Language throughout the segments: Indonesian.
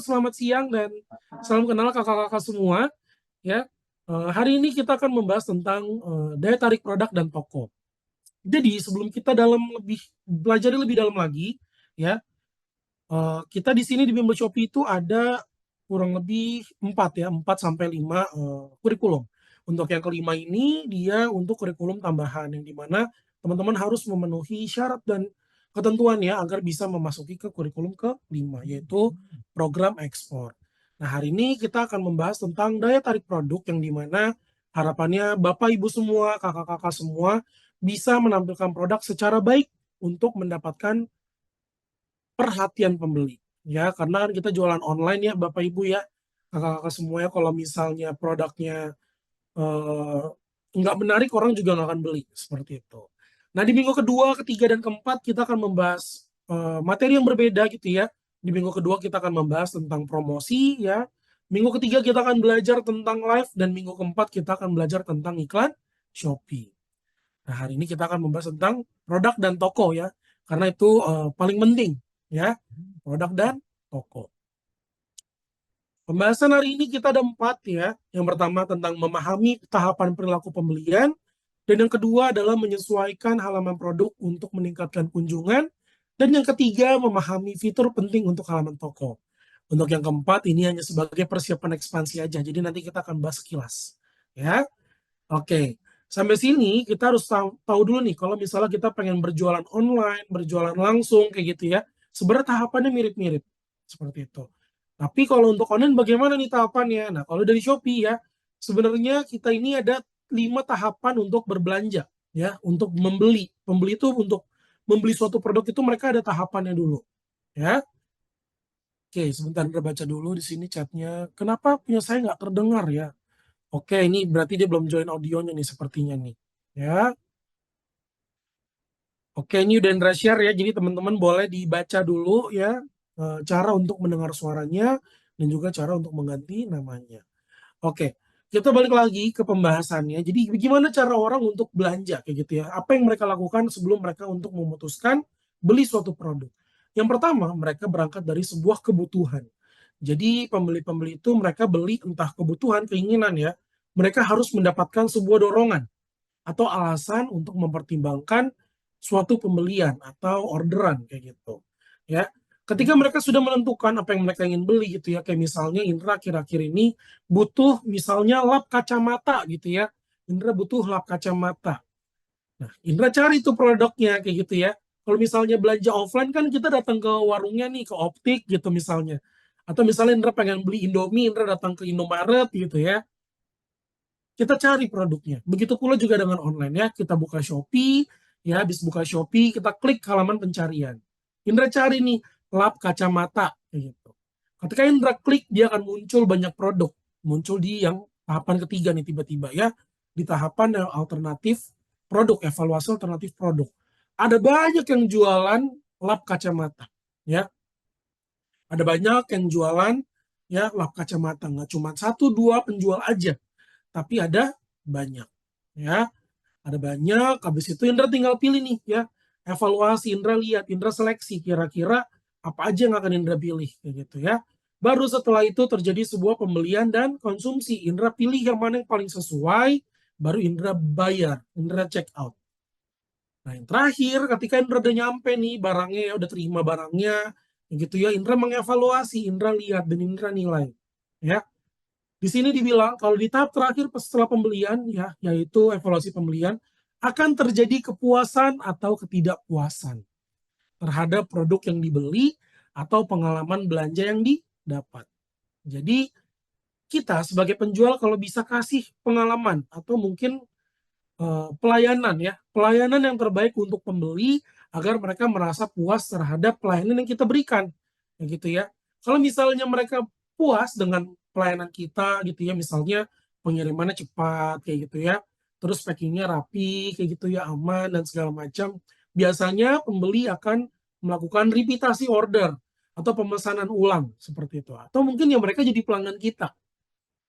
selamat siang dan salam kenal kakak-kakak semua. Ya, hari ini kita akan membahas tentang daya tarik produk dan toko. Jadi sebelum kita belajar lebih dalam lagi, ya, kita di sini di Bimbo Shopee itu ada kurang lebih 4 sampai 5 kurikulum. Untuk yang kelima ini dia untuk kurikulum tambahan yang dimana teman-teman harus memenuhi syarat dan ketentuan ya agar bisa memasuki ke kurikulum kelima yaitu program ekspor. Nah hari ini kita akan membahas tentang daya tarik produk yang dimana harapannya Bapak Ibu semua, kakak-kakak semua bisa menampilkan produk secara baik untuk mendapatkan perhatian pembeli ya karena kan kita jualan online ya Bapak Ibu ya kakak-kakak semuanya kalau misalnya produknya eh, nggak menarik orang juga nggak akan beli seperti itu. Nah di minggu kedua, ketiga dan keempat kita akan membahas materi yang berbeda gitu ya. Di minggu kedua kita akan membahas tentang promosi ya. Minggu ketiga kita akan belajar tentang live dan minggu keempat kita akan belajar tentang iklan Shopee. Nah, hari ini kita akan membahas tentang produk dan toko ya, karena itu paling penting ya, produk dan toko. Pembahasan hari ini kita ada 4 ya. Yang pertama tentang memahami tahapan perilaku pembelian, dan yang kedua adalah menyesuaikan halaman produk untuk meningkatkan kunjungan, dan yang ketiga memahami fitur penting untuk halaman toko. Untuk yang keempat ini hanya sebagai persiapan ekspansi aja, jadi nanti kita akan bahas sekilas. Ya, oke. Sampai sini kita harus tahu dulu nih kalau misalnya kita pengen berjualan online, berjualan langsung kayak gitu ya. Sebenarnya tahapannya mirip-mirip seperti itu. Tapi kalau untuk online bagaimana nih tahapannya? Nah, kalau dari Shopee ya, sebenarnya kita ini ada 5 tahapan untuk berbelanja ya, untuk membeli. Pembeli itu untuk membeli suatu produk itu mereka ada tahapannya dulu ya. Oke, sebentar kita baca dulu di sini chatnya. Kenapa punya saya nggak terdengar ya? Oke, ini berarti dia belum join audionya nih sepertinya nih. Ya. Oke, ini udah Indra share ya. Jadi teman-teman boleh dibaca dulu ya cara untuk mendengar suaranya dan juga cara untuk mengganti namanya. Oke, kita balik lagi ke pembahasannya. Jadi gimana cara orang untuk belanja kayak gitu ya? Apa yang mereka lakukan sebelum mereka untuk memutuskan beli suatu produk? Yang pertama, mereka berangkat dari sebuah kebutuhan. Jadi pembeli-pembeli itu mereka beli entah kebutuhan, keinginan ya. Mereka harus mendapatkan sebuah dorongan atau alasan untuk mempertimbangkan suatu pembelian atau orderan kayak gitu. Ya. Ketika mereka sudah menentukan apa yang mereka ingin beli gitu ya, kayak misalnya Indra akhir-akhir ini butuh misalnya lap kacamata gitu ya. Indra butuh lap kacamata. Nah, Indra cari tuh produknya kayak gitu ya. Kalau misalnya belanja offline kan kita datang ke warungnya nih, ke optik gitu misalnya. Atau misalnya Indra pengen beli Indomie, Indra datang ke Indomaret gitu ya. Kita cari produknya. Begitu pula juga dengan online ya. Kita buka Shopee, ya habis buka Shopee, kita klik halaman pencarian. Indra cari nih, lap kacamata. Kayak gitu. Ketika Indra klik, dia akan muncul banyak produk. Muncul di yang tahapan ketiga nih tiba-tiba ya. Di tahapan yang alternatif produk, evaluasi alternatif produk. Ada banyak yang jualan lap kacamata. Ya, ada banyak yang jualan ya lap kacamata. Nggak cuma satu dua penjual aja tapi ada banyak ya ada banyak habis itu Indra tinggal pilih nih ya evaluasi Indra lihat Indra seleksi kira-kira apa aja yang akan Indra pilih kayak gitu ya baru setelah itu terjadi sebuah pembelian dan konsumsi Indra pilih yang mana yang paling sesuai baru Indra bayar Indra check out. Nah yang terakhir ketika Indra udah nyampe nih barangnya ya udah terima barangnya gitu ya Indra mengevaluasi Indra lihat dan Indra nilai ya. Di sini dibilang kalau di tahap terakhir setelah pembelian ya, yaitu evaluasi pembelian, akan terjadi kepuasan atau ketidakpuasan terhadap produk yang dibeli atau pengalaman belanja yang didapat. Jadi kita sebagai penjual kalau bisa kasih pengalaman atau mungkin pelayanan ya, pelayanan yang terbaik untuk pembeli agar mereka merasa puas terhadap pelayanan yang kita berikan, gitu ya. Kalau misalnya mereka puas dengan pelayanan kita gitu ya, misalnya pengirimannya cepat kayak gitu ya, terus packingnya rapi kayak gitu ya, aman dan segala macam, biasanya pembeli akan melakukan repeatasi order atau pemesanan ulang seperti itu, atau mungkin ya mereka jadi pelanggan kita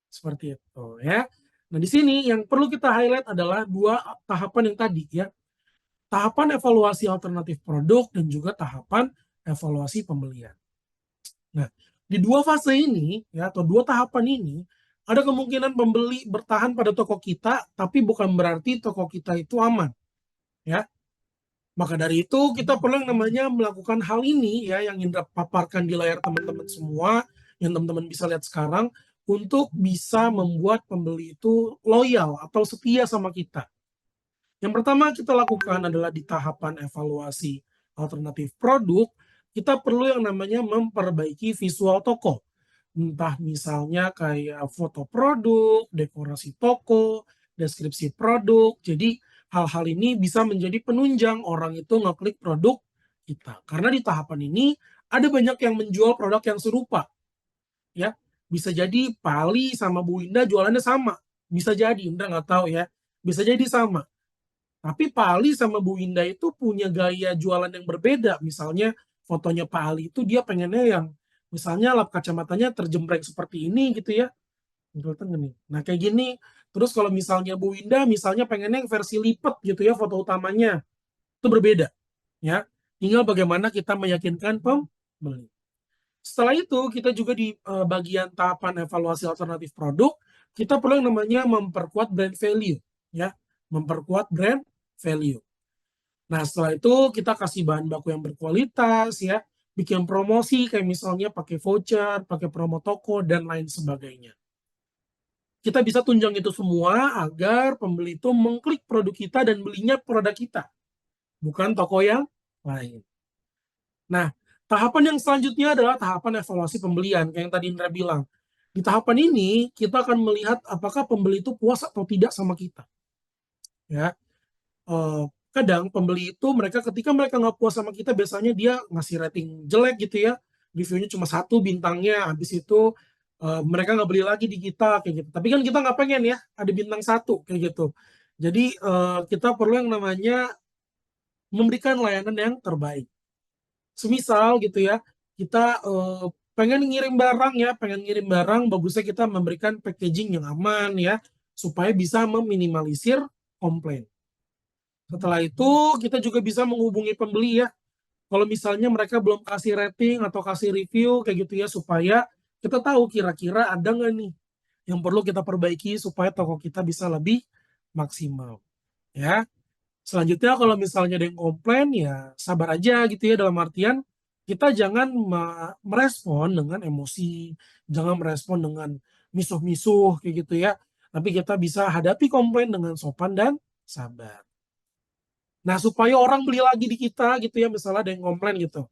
seperti itu ya. Nah, di sini yang perlu kita highlight adalah dua tahapan yang tadi ya. Tahapan evaluasi alternatif produk dan juga tahapan evaluasi pembelian. Nah, Di dua fase ini, ya, atau dua tahapan ini, ada kemungkinan pembeli bertahan pada toko kita, tapi bukan berarti toko kita itu aman, ya. Maka dari itu kita perlu yang namanya melakukan hal ini ya yang Indra paparkan di layar teman-teman semua, yang teman-teman bisa lihat sekarang untuk bisa membuat pembeli itu loyal atau setia sama kita. Yang pertama kita lakukan adalah di tahapan evaluasi alternatif produk, kita perlu yang namanya memperbaiki visual toko. Entah misalnya kayak foto produk, dekorasi toko, deskripsi produk. Jadi hal-hal ini bisa menjadi penunjang orang itu ngeklik produk kita. Karena di tahapan ini ada banyak yang menjual produk yang serupa. Ya, bisa jadi Pali sama Bu Indah jualannya sama. Bisa jadi, Indra nggak tahu ya. Bisa jadi sama. Tapi Pak Ali sama Bu Indah itu punya gaya jualan yang berbeda. Misalnya fotonya Pak Ali itu dia pengennya yang misalnya lap kacamatanya terjembreng seperti ini gitu ya. Kelihatan nggak nih? Nah kayak gini. Terus kalau misalnya Bu Indah misalnya pengennya yang versi lipat gitu ya foto utamanya. Itu berbeda ya. Tinggal bagaimana kita meyakinkan pembeli. Setelah itu kita juga di bagian tahapan evaluasi alternatif produk, kita perlu yang namanya memperkuat brand value ya. Memperkuat brand value. Nah, setelah itu kita kasih bahan baku yang berkualitas ya, bikin promosi kayak misalnya pakai voucher, pakai promo toko dan lain sebagainya. Kita bisa tunjang itu semua agar pembeli itu mengklik produk kita dan belinya produk kita, bukan toko yang lain. Nah, tahapan yang selanjutnya adalah tahapan evaluasi pembelian kayak yang tadi Indra bilang. Di tahapan ini kita akan melihat apakah pembeli itu puas atau tidak sama kita. Ya, kadang pembeli itu mereka ketika mereka nggak puas sama kita biasanya dia ngasih rating jelek gitu ya, reviewnya cuma 1 bintangnya, habis itu mereka nggak beli lagi di kita kayak gitu. Tapi kan kita nggak pengen ya ada bintang 1 kayak gitu. Jadi kita perlu yang namanya memberikan layanan yang terbaik. Semisal gitu ya, kita pengen ngirim barang ya, pengen ngirim barang, bagusnya kita memberikan packaging yang aman ya, supaya bisa meminimalisir komplain. Setelah itu kita juga bisa menghubungi pembeli ya. Kalau misalnya mereka belum kasih rating atau kasih review kayak gitu ya supaya kita tahu kira-kira ada nggak nih yang perlu kita perbaiki supaya toko kita bisa lebih maksimal ya. Selanjutnya kalau misalnya ada yang komplain ya sabar aja gitu ya, dalam artian kita jangan merespon dengan emosi, jangan merespon dengan misuh-misuh kayak gitu ya. Tapi kita bisa hadapi komplain dengan sopan dan sabar. Nah, supaya orang beli lagi di kita gitu ya, misalnya ada yang komplain gitu.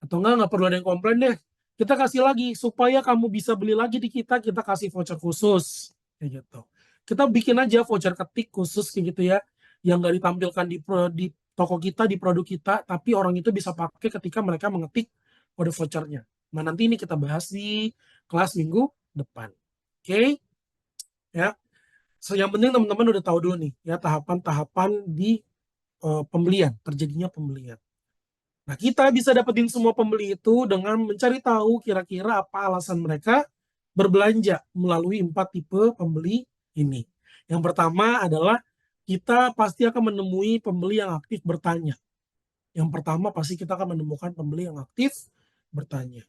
Atau nggak perlu ada yang komplain deh. Kita kasih lagi, supaya kamu bisa beli lagi di kita kasih voucher khusus. Kayak gitu. Kita bikin aja voucher ketik khusus kayak gitu ya, yang nggak ditampilkan di toko kita, di produk kita, tapi orang itu bisa pakai ketika mereka mengetik kode vouchernya. Nah, nanti ini kita bahas di kelas minggu depan. Oke? Ya. So, yang penting teman-teman udah tahu dulu nih, ya tahapan-tahapan di pembelian, terjadinya pembelian. Nah, kita bisa dapetin semua pembeli itu dengan mencari tahu kira-kira apa alasan mereka berbelanja melalui 4 tipe pembeli ini. Yang pertama adalah kita pasti akan menemui pembeli yang aktif bertanya. Yang pertama pasti kita akan menemukan pembeli yang aktif bertanya.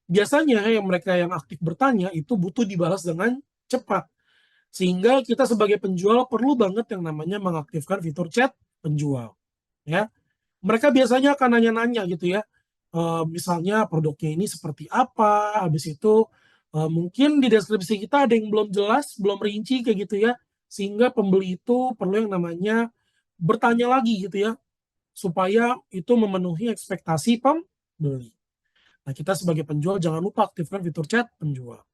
Biasanya yang mereka yang aktif bertanya itu butuh dibalas dengan cepat. Sehingga kita sebagai penjual perlu banget yang namanya mengaktifkan fitur chat penjual. Ya, mereka biasanya akan nanya-nanya gitu ya. Misalnya produknya ini seperti apa, habis itu mungkin di deskripsi kita ada yang belum jelas, belum rinci kayak gitu ya, sehingga pembeli itu perlu yang namanya bertanya lagi gitu ya, supaya itu memenuhi ekspektasi pembeli. Nah, kita sebagai penjual jangan lupa aktifkan fitur chat penjual.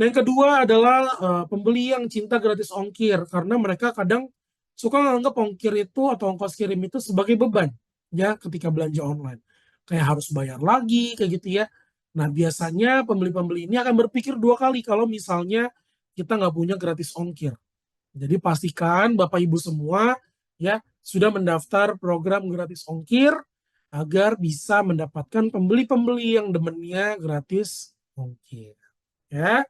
Nah, yang kedua adalah pembeli yang cinta gratis ongkir, karena mereka kadang suka menganggap ongkir itu atau ongkos kirim itu sebagai beban ya ketika belanja online. Kayak harus bayar lagi kayak gitu ya. Nah, biasanya pembeli-pembeli ini akan berpikir 2 kali kalau misalnya kita nggak punya gratis ongkir. Jadi pastikan Bapak Ibu semua ya sudah mendaftar program gratis ongkir agar bisa mendapatkan pembeli-pembeli yang demennya gratis ongkir. Ya.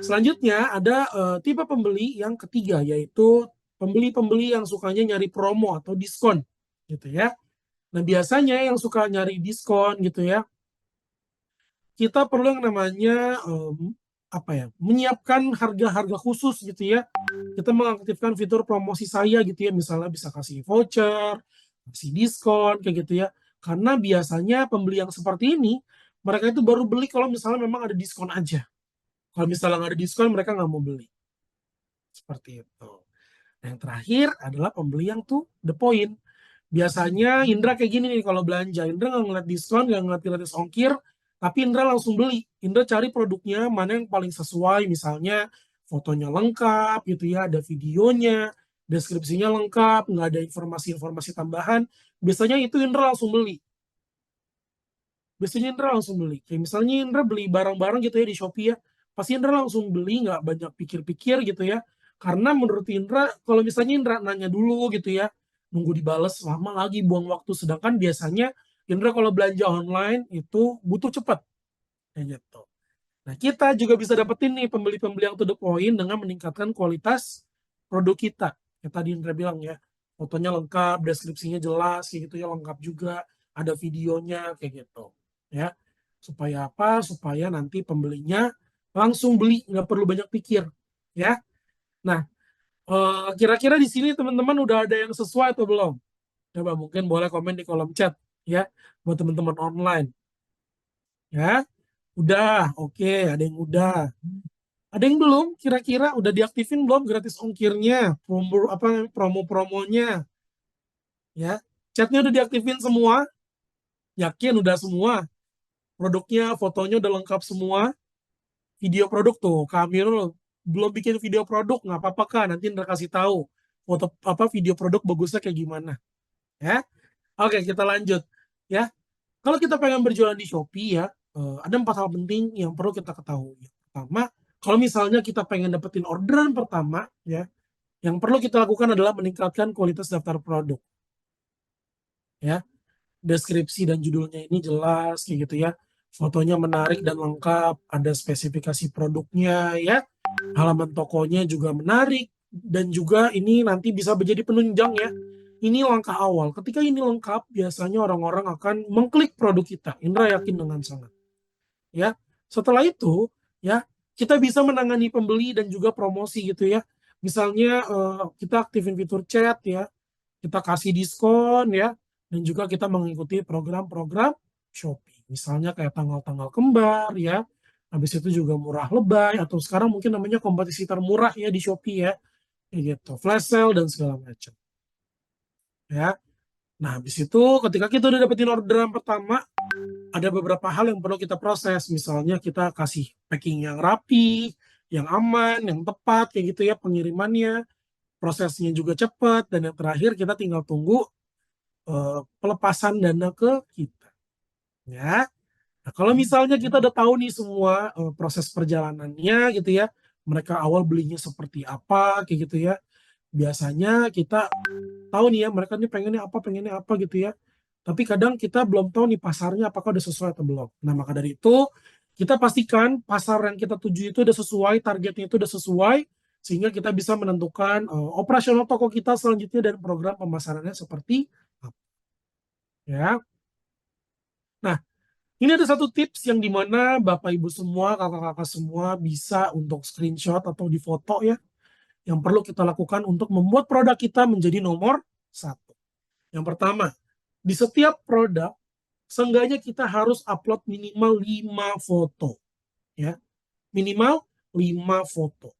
Selanjutnya ada tipe pembeli yang ketiga yaitu pembeli-pembeli yang sukanya nyari promo atau diskon gitu ya. Nah, biasanya yang suka nyari diskon gitu ya, kita perlu yang namanya apa ya, menyiapkan harga-harga khusus gitu ya. Kita mengaktifkan fitur promosi saya gitu ya, misalnya bisa kasih voucher, kasih diskon kayak gitu ya. Karena biasanya pembeli yang seperti ini, mereka itu baru beli kalau misalnya memang ada diskon aja. Kalau misalnya nggak ada diskon, mereka nggak mau beli. Seperti itu. Nah, yang terakhir adalah pembeli yang to the point. Biasanya Indra kayak gini nih kalau belanja. Indra nggak ngeliat diskon, nggak ngeliat gratis ongkir, tapi Indra langsung beli. Indra cari produknya mana yang paling sesuai, misalnya fotonya lengkap gitu ya, ada videonya, deskripsinya lengkap, nggak ada informasi-informasi tambahan. Biasanya itu Indra langsung beli. Biasanya Indra langsung beli. Kayak misalnya Indra beli barang-barang gitu ya di Shopee ya, pasti Indra langsung beli, nggak banyak pikir-pikir gitu ya. Karena menurut Indra, kalau misalnya Indra nanya dulu gitu ya, nunggu dibales lama lagi, buang waktu. Sedangkan biasanya Indra kalau belanja online itu butuh cepat. Kayak gitu. Nah, kita juga bisa dapetin nih pembeli-pembeli yang to the point dengan meningkatkan kualitas produk kita. Yang tadi Indra bilang ya, fotonya lengkap, deskripsinya jelas, kayak gitu ya, lengkap juga, ada videonya, kayak gitu. Ya, supaya apa? Supaya nanti pembelinya langsung beli, nggak perlu banyak pikir. Ya, nah, kira-kira di sini teman-teman udah ada yang sesuai atau belum? Coba mungkin boleh komen di kolom chat, ya, buat teman-teman online. Ya, udah, oke, ada yang udah. Ada yang belum? Kira-kira udah diaktifin belum gratis ongkirnya, promo apa promo-promonya, ya? Chatnya udah diaktifin semua? Yakin udah semua? Produknya, fotonya udah lengkap semua? Video produk tuh, kami belum bikin video produk, nggak apa-apa kan? Nanti ntar kasih tahu foto apa video produk bagusnya kayak gimana, ya? Oke, kita lanjut, ya. Kalau kita pengen berjualan di Shopee ya, ada 4 hal penting yang perlu kita ketahui. Pertama, kalau misalnya kita pengen dapetin orderan pertama, ya, yang perlu kita lakukan adalah meningkatkan kualitas daftar produk. Ya, deskripsi dan judulnya ini jelas, kayak gitu ya. Fotonya menarik dan lengkap, ada spesifikasi produknya, ya. Halaman tokonya juga menarik, dan juga ini nanti bisa menjadi penunjang ya. Ini langkah awal. Ketika ini lengkap, biasanya orang-orang akan mengklik produk kita. Indra yakin dengan sangat. Ya, setelah itu, ya, kita bisa menangani pembeli dan juga promosi gitu ya. Misalnya kita aktifin fitur chat ya, kita kasih diskon ya, dan juga kita mengikuti program-program Shopee. Misalnya kayak tanggal-tanggal kembar ya, habis itu juga murah lebay, atau sekarang mungkin namanya kompetisi termurah ya di Shopee ya, kayak gitu, flash sale dan segala macam. Ya, nah habis itu ketika kita udah dapetin orderan pertama, ada beberapa hal yang perlu kita proses. Misalnya kita kasih packing yang rapi, yang aman, yang tepat, kayak gitu ya pengirimannya, prosesnya juga cepat, dan yang terakhir kita tinggal tunggu pelepasan dana ke kita. Ya. Nah, kalau misalnya kita udah tahu nih semua proses perjalanannya gitu ya, mereka awal belinya seperti apa, kayak gitu ya. Biasanya kita tahu nih ya, mereka nih pengennya apa gitu ya. Tapi kadang kita belum tahu nih pasarnya apakah udah sesuai atau belum. Nah, maka dari itu kita pastikan pasar yang kita tuju itu udah sesuai, targetnya itu udah sesuai, sehingga kita bisa menentukan operasional toko kita selanjutnya dan program pemasarannya seperti apa. Ya. Nah, ini ada satu tips yang dimana Bapak Ibu semua, kakak-kakak semua bisa untuk screenshot atau difoto ya, yang perlu kita lakukan untuk membuat produk kita menjadi nomor satu. Yang pertama, di setiap produk, seenggaknya kita harus upload minimal 5 foto. Ya, minimal 5 foto.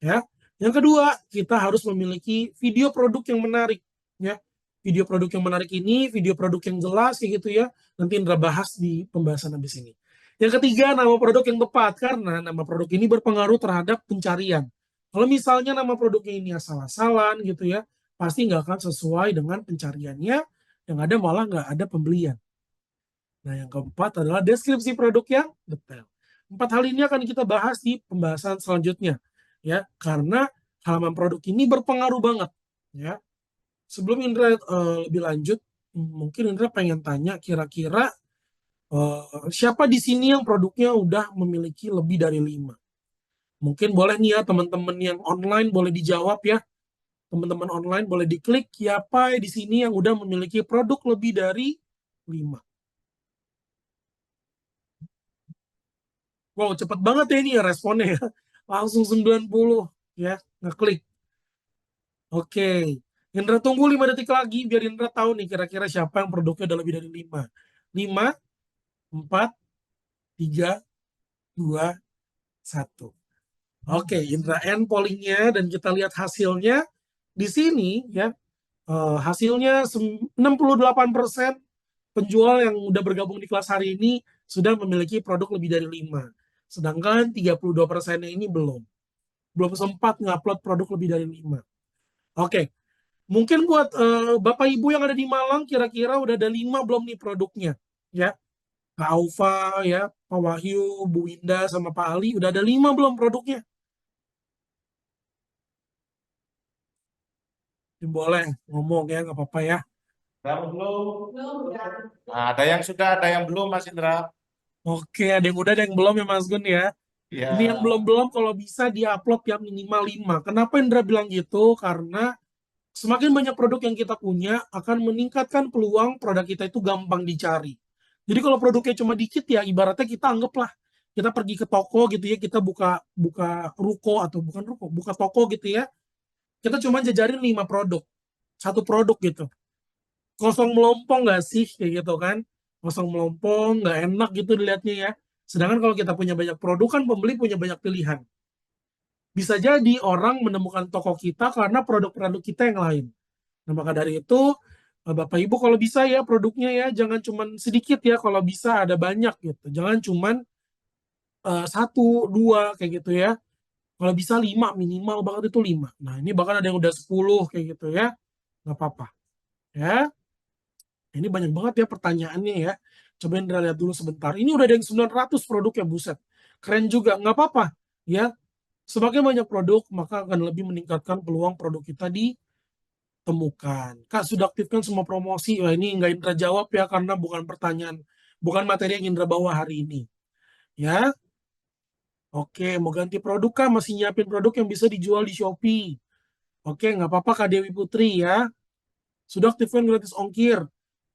Ya. Yang kedua, kita harus memiliki video produk yang menarik. Ya, video produk yang menarik ini, video produk yang jelas kayak gitu ya. Nanti Indra bahas di pembahasan habis ini. Yang ketiga, nama produk yang tepat karena nama produk ini berpengaruh terhadap pencarian. Kalau misalnya nama produknya ini asal-asalan gitu ya, pasti nggak akan sesuai dengan pencariannya. Yang ada malah nggak ada pembelian. Nah, yang keempat adalah deskripsi produk yang detail. 4 hal ini akan kita bahas di pembahasan selanjutnya, ya, karena halaman produk ini berpengaruh banget, ya. Sebelum Indra lebih lanjut, mungkin Indra pengen tanya kira-kira siapa di sini yang produknya udah memiliki lebih dari 5? Mungkin boleh nih ya teman-teman yang online boleh dijawab ya. Teman-teman online boleh diklik siapa di sini yang udah memiliki produk lebih dari 5. Wow, cepet banget ya ini ya responnya ya. Langsung 90 ya, ngeklik. Oke. Indra tunggu 5 detik lagi biar Indra tahu nih kira-kira siapa yang produknya udah lebih dari 5. 5, 4, 3, 2, 1. Oke, Indra end pollingnya dan kita lihat hasilnya. Di sini ya, hasilnya 68% penjual yang udah bergabung di kelas hari ini sudah memiliki produk lebih dari 5. Sedangkan 32%-nya ini belum sempat ngupload produk lebih dari 5. Oke, mungkin buat Bapak Ibu yang ada di Malang kira-kira udah ada 5 belum nih produknya? Ya, Kak Aufa ya, Pak Wahyu, Bu Winda sama Pak Ali udah ada 5 belum produknya? Boleh ngomong ya, nggak apa-apa ya. Belum. Nah, ada yang sudah, ada yang belum, Mas Indra. Oke, ada yang udah, ada yang belum ya Mas Gun ya. Ini yang Ya, belum-belum kalau bisa diupload yang minimal 5. Kenapa Indra bilang gitu? Karena semakin banyak produk yang kita punya akan meningkatkan peluang produk kita itu gampang dicari. Jadi kalau produknya cuma dikit ya ibaratnya kita anggaplah kita pergi ke toko gitu ya, kita buka buka ruko atau bukan ruko, buka toko gitu ya. Kita cuma jajarin 5 produk. Satu produk gitu. Kosong melompong nggak sih kayak gitu kan? Kosong melompong, nggak enak gitu dilihatnya ya. Sedangkan kalau kita punya banyak produk kan pembeli punya banyak pilihan. Bisa jadi orang menemukan toko kita karena produk-produk kita yang lain. Nah, maka dari itu, Bapak Ibu kalau bisa ya produknya ya jangan cuman sedikit ya, kalau bisa ada banyak gitu. Jangan cuman satu, dua kayak gitu ya. Kalau bisa 5 minimal banget itu 5. Nah, ini bahkan ada yang udah 10 kayak gitu ya. Nggak apa-apa. Ya, ini banyak banget ya pertanyaannya ya. Coba Indra lihat dulu sebentar. Ini udah ada yang 900 produk ya, buset. Keren juga, nggak apa-apa. Ya, semakin banyak produk, maka akan lebih meningkatkan peluang produk kita ditemukan. Kak, sudah aktifkan semua promosi. Wah, ini nggak Indra jawab ya, karena bukan pertanyaan, bukan materi yang Indra bawa hari ini. Ya, oke, mau ganti produk Kak? Masih nyiapin produk yang bisa dijual di Shopee. Oke, nggak apa-apa Kak Dewi Putri ya. Sudah aktifkan gratis ongkir.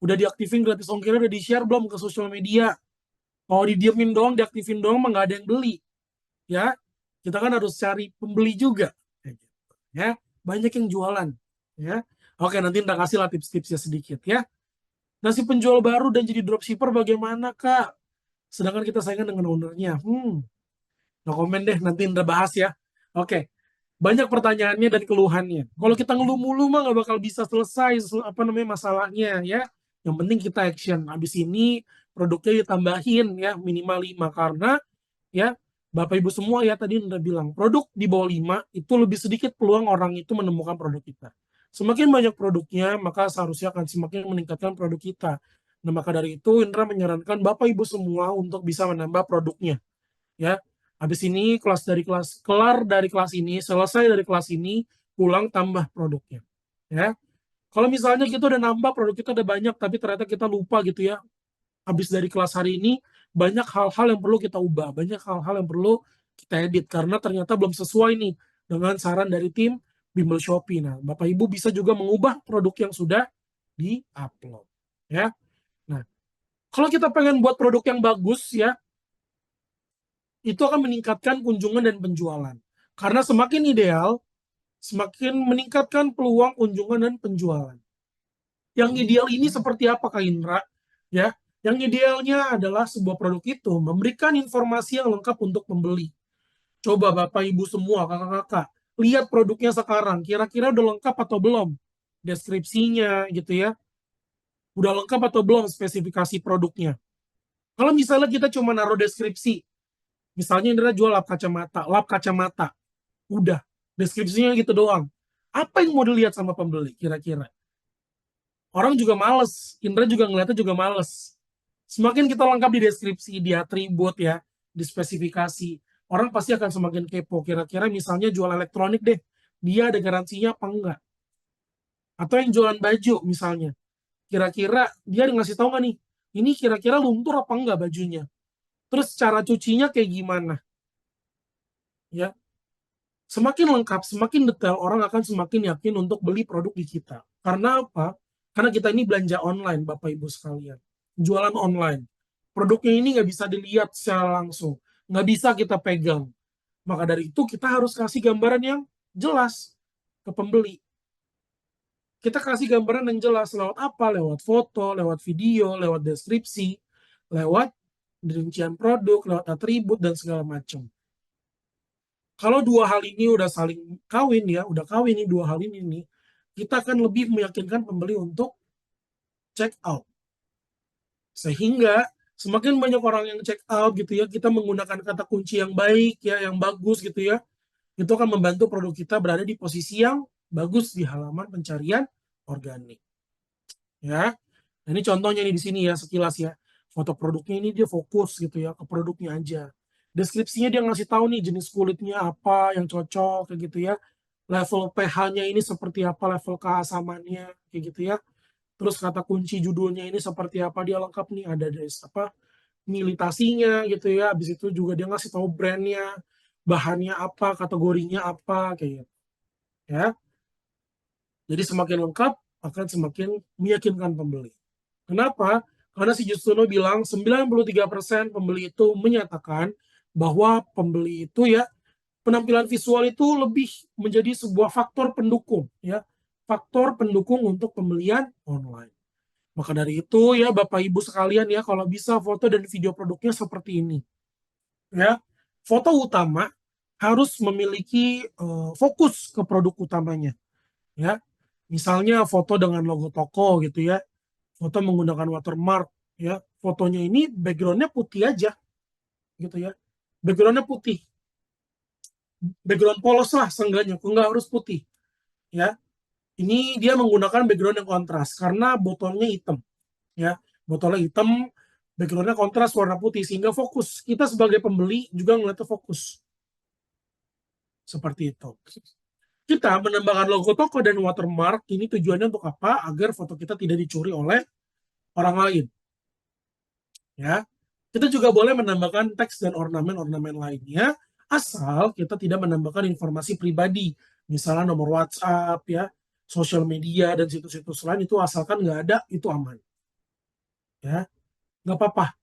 Udah diaktifin gratis ongkirnya, udah di-share belum ke sosial media? Kalau didiemin doang, diaktifin doang, mah nggak ada yang beli. Ya, kita kan harus cari pembeli juga. Kayak gitu. Ya, banyak yang jualan. Ya, oke nanti kita kasih lah tips-tipsnya sedikit ya. Nasib penjual baru dan jadi dropshipper bagaimana Kak? Sedangkan kita saingan dengan ownernya. No komen deh, nanti Indra bahas ya. Oke, banyak pertanyaannya dan keluhannya. Kalau kita ngeluh mulu mah nggak bakal bisa selesai apa namanya masalahnya ya. Yang penting kita action. Habis ini produknya ditambahin ya minimal 5 karena ya Bapak Ibu semua ya tadi udah bilang produk di bawah 5 itu lebih sedikit peluang orang itu menemukan produk kita. Semakin banyak produknya maka seharusnya akan semakin meningkatkan produk kita. Nah maka dari itu Indra menyarankan Bapak Ibu semua untuk bisa menambah produknya ya. Habis ini kelar dari kelas ini, selesai dari kelas ini, pulang tambah produknya. Ya. Kalau misalnya kita udah nambah produk kita udah banyak tapi ternyata kita lupa gitu ya. Habis dari kelas hari ini banyak hal-hal yang perlu kita ubah, banyak hal-hal yang perlu kita edit karena ternyata belum sesuai nih dengan saran dari tim Bimbel Shopee. Nah, Bapak Ibu bisa juga mengubah produk yang sudah di-upload. Ya. Nah, kalau kita pengen buat produk yang bagus ya, itu akan meningkatkan kunjungan dan penjualan. Karena semakin ideal, semakin meningkatkan peluang kunjungan dan penjualan. Yang ideal ini seperti apa Kak Indra? Ya, yang idealnya adalah sebuah produk itu memberikan informasi yang lengkap untuk pembeli. Coba Bapak Ibu semua, kakak-kakak, lihat produknya sekarang, kira-kira udah lengkap atau belum? Deskripsinya gitu ya, udah lengkap atau belum spesifikasi produknya? Kalau misalnya kita cuma naruh deskripsi, misalnya Indra jual lap kacamata, udah, deskripsinya gitu doang. Apa yang mau dilihat sama pembeli kira-kira? Orang juga males, Indra juga ngeliatnya juga males. Semakin kita lengkap di deskripsi, di atribut ya, di spesifikasi, orang pasti akan semakin kepo. Kira-kira misalnya jual elektronik deh, dia ada garansinya apa enggak? Atau yang jualan baju misalnya, kira-kira dia ngasih tahu nggak nih, ini kira-kira luntur apa enggak bajunya? Terus cara cucinya kayak gimana? Ya, semakin lengkap, semakin detail, orang akan semakin yakin untuk beli produk di kita. Karena apa? Karena kita ini belanja online, Bapak Ibu sekalian. Jualan online. Produknya ini nggak bisa dilihat secara langsung. nggak bisa kita pegang. Maka dari itu kita harus kasih gambaran yang jelas ke pembeli. Kita kasih gambaran yang jelas lewat apa? Lewat foto, lewat video, lewat deskripsi, lewat rincian produk, lewat atribut, dan segala macam. Kalau dua hal ini udah saling kawin ya, udah kawin nih dua hal ini nih, kita akan lebih meyakinkan pembeli untuk check out. Sehingga semakin banyak orang yang check out gitu ya, kita menggunakan kata kunci yang baik ya, yang bagus gitu ya, itu akan membantu produk kita berada di posisi yang bagus di halaman pencarian organik. Ya, nah, ini contohnya nih di sini ya sekilas ya. Foto produknya ini dia fokus gitu ya ke produknya aja. Deskripsinya dia ngasih tahu nih jenis kulitnya apa yang cocok kayak gitu ya. Level pH-nya ini seperti apa, level keasamannya kayak gitu ya. Terus kata kunci judulnya ini seperti apa, dia lengkap nih, ada apa militasinya gitu ya. Habis itu juga dia ngasih tahu brandnya, bahannya apa, kategorinya apa kayak gitu ya. Jadi semakin lengkap akan semakin meyakinkan pembeli. Kenapa? Karena si Justono bilang 93% pembeli itu menyatakan bahwa pembeli itu ya penampilan visual itu lebih menjadi sebuah faktor pendukung ya, faktor pendukung untuk pembelian online. Maka dari itu ya Bapak Ibu sekalian ya, kalau bisa foto dan video produknya seperti ini ya. Foto utama harus memiliki fokus ke produk utamanya ya. Misalnya foto dengan logo toko gitu ya, foto menggunakan watermark ya, fotonya ini backgroundnya putih aja gitu ya, backgroundnya putih, background polos lah seenggaknya, nggak harus putih ya. Ini dia menggunakan background yang kontras karena botolnya hitam ya, botolnya hitam, backgroundnya kontras warna putih sehingga fokus, kita sebagai pembeli juga ngeliatnya fokus seperti itu. Kita menambahkan logo toko dan watermark ini tujuannya untuk apa? Agar foto kita tidak dicuri oleh orang lain ya. Kita juga boleh menambahkan teks dan ornamen-ornamen lainnya, asal kita tidak menambahkan informasi pribadi, misalnya nomor WhatsApp ya, sosial media dan situs-situs lain, itu asalkan nggak ada, itu aman ya, nggak apa-apa.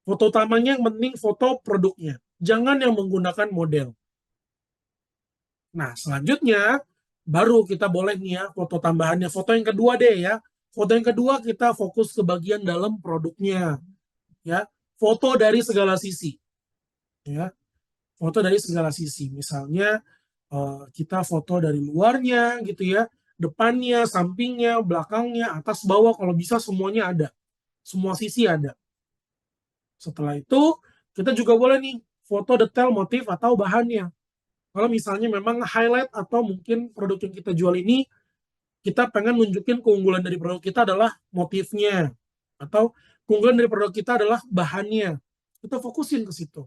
Foto utamanya yang penting foto produknya, jangan yang menggunakan model. Nah selanjutnya baru kita boleh nih ya foto tambahannya, foto yang kedua deh ya. Foto yang kedua kita fokus ke bagian dalam produknya ya, foto dari segala sisi ya, foto dari segala sisi. Misalnya kita foto dari luarnya gitu ya, depannya, sampingnya, belakangnya, atas, bawah, kalau bisa semuanya ada, semua sisi ada. Setelah itu kita juga boleh nih foto detail motif atau bahannya. Kalau misalnya memang highlight atau mungkin produk yang kita jual ini kita pengen nunjukin keunggulan dari produk kita adalah motifnya, atau keunggulan dari produk kita adalah bahannya, kita fokusin ke situ.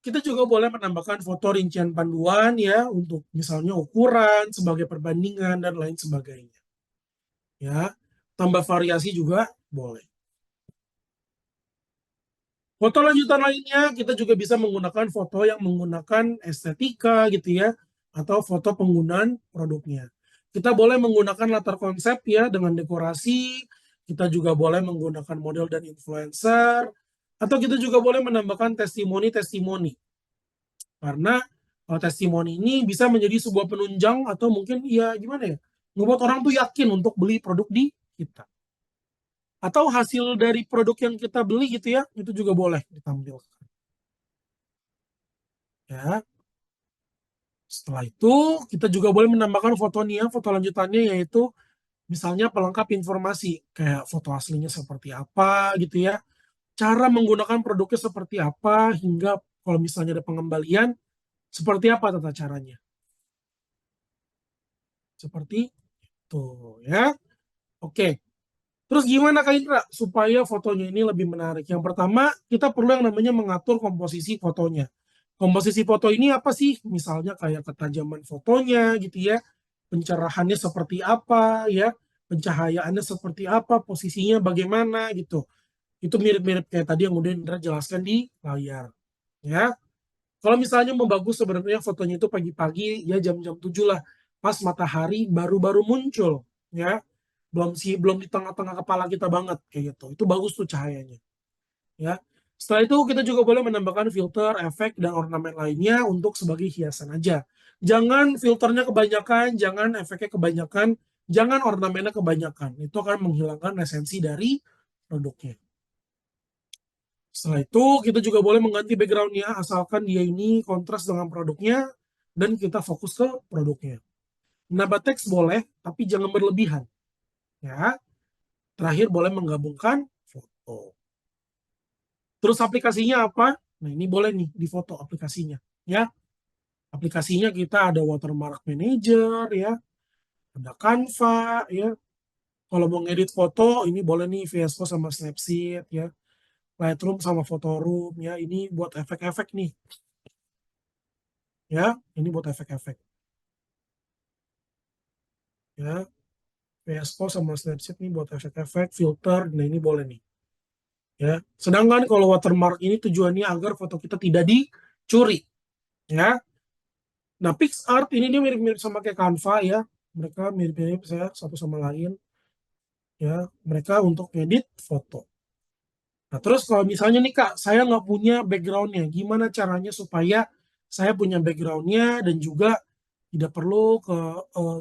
Kita juga boleh menambahkan foto rincian panduan ya untuk misalnya ukuran sebagai perbandingan dan lain sebagainya. Ya, tambah variasi juga boleh. Foto lanjutan lainnya kita juga bisa menggunakan foto yang menggunakan estetika gitu ya, atau foto penggunaan produknya. Kita boleh menggunakan latar konsep ya dengan dekorasi, kita juga boleh menggunakan model dan influencer, atau kita juga boleh menambahkan testimoni-testimoni. Karena testimoni ini bisa menjadi sebuah penunjang atau mungkin ya gimana ya, ngebuat orang tuh yakin untuk beli produk di kita. Atau hasil dari produk yang kita beli gitu ya, itu juga boleh ditampilkan. Ya. Setelah itu kita juga boleh menambahkan foto nih ya, foto lanjutannya yaitu misalnya pelengkap informasi kayak foto aslinya seperti apa gitu ya, cara menggunakan produknya seperti apa, hingga kalau misalnya ada pengembalian seperti apa tata caranya. Seperti itu ya. Oke. Terus gimana Kak Indra supaya fotonya ini lebih menarik? Yang pertama, kita perlu yang namanya mengatur komposisi fotonya. Komposisi foto ini apa sih? Misalnya kayak ketajaman fotonya gitu ya, pencerahannya seperti apa ya, pencahayaannya seperti apa, posisinya bagaimana gitu. Itu mirip-mirip kayak tadi yang udah Indra jelaskan di layar. Ya, kalau misalnya mau bagus sebenarnya fotonya itu pagi-pagi ya jam-jam 7 lah, pas matahari baru-baru muncul ya. Belum di tengah-tengah kepala kita banget kayak gitu. Itu bagus tuh cahayanya. Ya. Setelah itu kita juga boleh menambahkan filter, efek, dan ornamen lainnya untuk sebagai hiasan aja. Jangan filternya kebanyakan, jangan efeknya kebanyakan, jangan ornamennya kebanyakan. Itu akan menghilangkan esensi dari produknya. Setelah itu kita juga boleh mengganti backgroundnya asalkan dia ini kontras dengan produknya dan kita fokus ke produknya. Nambah teks boleh, tapi jangan berlebihan. Ya. Terakhir boleh menggabungkan foto. Terus aplikasinya apa? Nah, ini boleh nih di foto aplikasinya, ya. Aplikasinya kita ada Watermark Manager, ya, ada Canva, ya. Kalau mau ngedit foto, ini boleh nih VS Code sama Snapseed, ya. Lightroom sama Photoroom, ya. Ini buat efek-efek nih, ya. Ini buat efek-efek, ya. VS Code sama Snapseed nih buat efek-efek, filter, nah ini boleh nih, ya. Sedangkan kalau watermark ini tujuannya agar foto kita tidak dicuri, ya. Nah, PixArt ini dia mirip-mirip sama kayak Canva, ya. Mereka mirip-mirip saya satu sama lain, ya. Mereka untuk edit foto. Nah, terus kalau misalnya nih Kak, saya nggak punya backgroundnya, gimana caranya supaya saya punya backgroundnya dan juga tidak perlu ke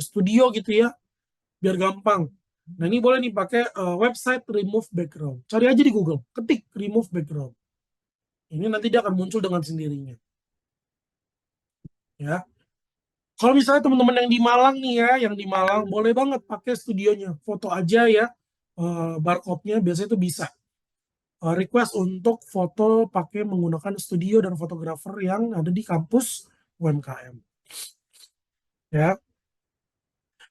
studio gitu ya, biar gampang. Nah, ini boleh nih pakai website remove background. Cari aja di Google, ketik remove background. Ini nanti dia akan muncul dengan sendirinya, ya. Kalau misalnya teman-teman yang di Malang nih ya, yang di Malang boleh banget pakai studionya, foto aja ya, barcode-nya biasanya itu bisa. Request untuk foto pakai menggunakan studio dan fotografer yang ada di kampus UMKM. Ya,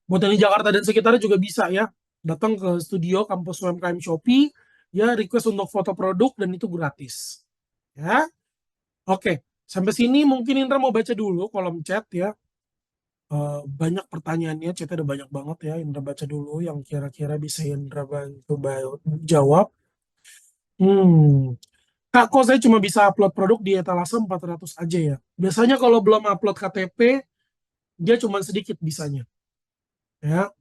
buat yang di Jakarta dan sekitarnya juga bisa ya, datang ke studio kampus UMKM Shopee, ya request untuk foto produk dan itu gratis. Ya, oke. Sampai sini mungkin Indra mau baca dulu kolom chat ya. Banyak pertanyaannya, chatnya ada banyak banget ya. Indra baca dulu yang kira-kira bisa Indra bantu jawab. Kak, kok saya cuma bisa upload produk di etalase 400 aja ya? Biasanya kalau belum upload KTP, dia cuma sedikit bisanya. Ya,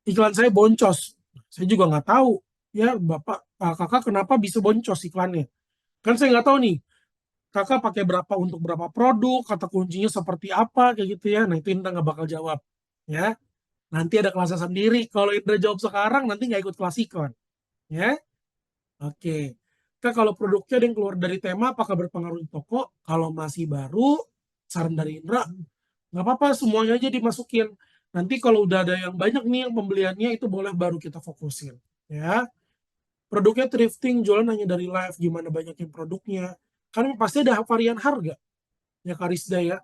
iklan saya boncos. Saya juga nggak tahu. Ya, Bapak, Kakak kenapa bisa boncos iklannya? Kan saya nggak tahu nih, Kakak pakai berapa untuk berapa produk, kata kuncinya seperti apa, kayak gitu ya. Nah, itu Indra nggak bakal jawab. Ya, nanti ada kelasnya sendiri. Kalau Indra jawab sekarang, nanti nggak ikut kelas iklan. Ya, oke. Kak, kalau produknya ada yang keluar dari tema, apakah berpengaruh di toko? Kalau masih baru, saran dari Indra, nggak apa-apa, semuanya aja dimasukin. Nanti kalau udah ada yang banyak nih yang pembeliannya, itu boleh baru kita fokusin. Ya, produknya thrifting, jualan hanya dari live, gimana banyakin produknya. Karena pasti ada varian harga. Ya, Karisda ya,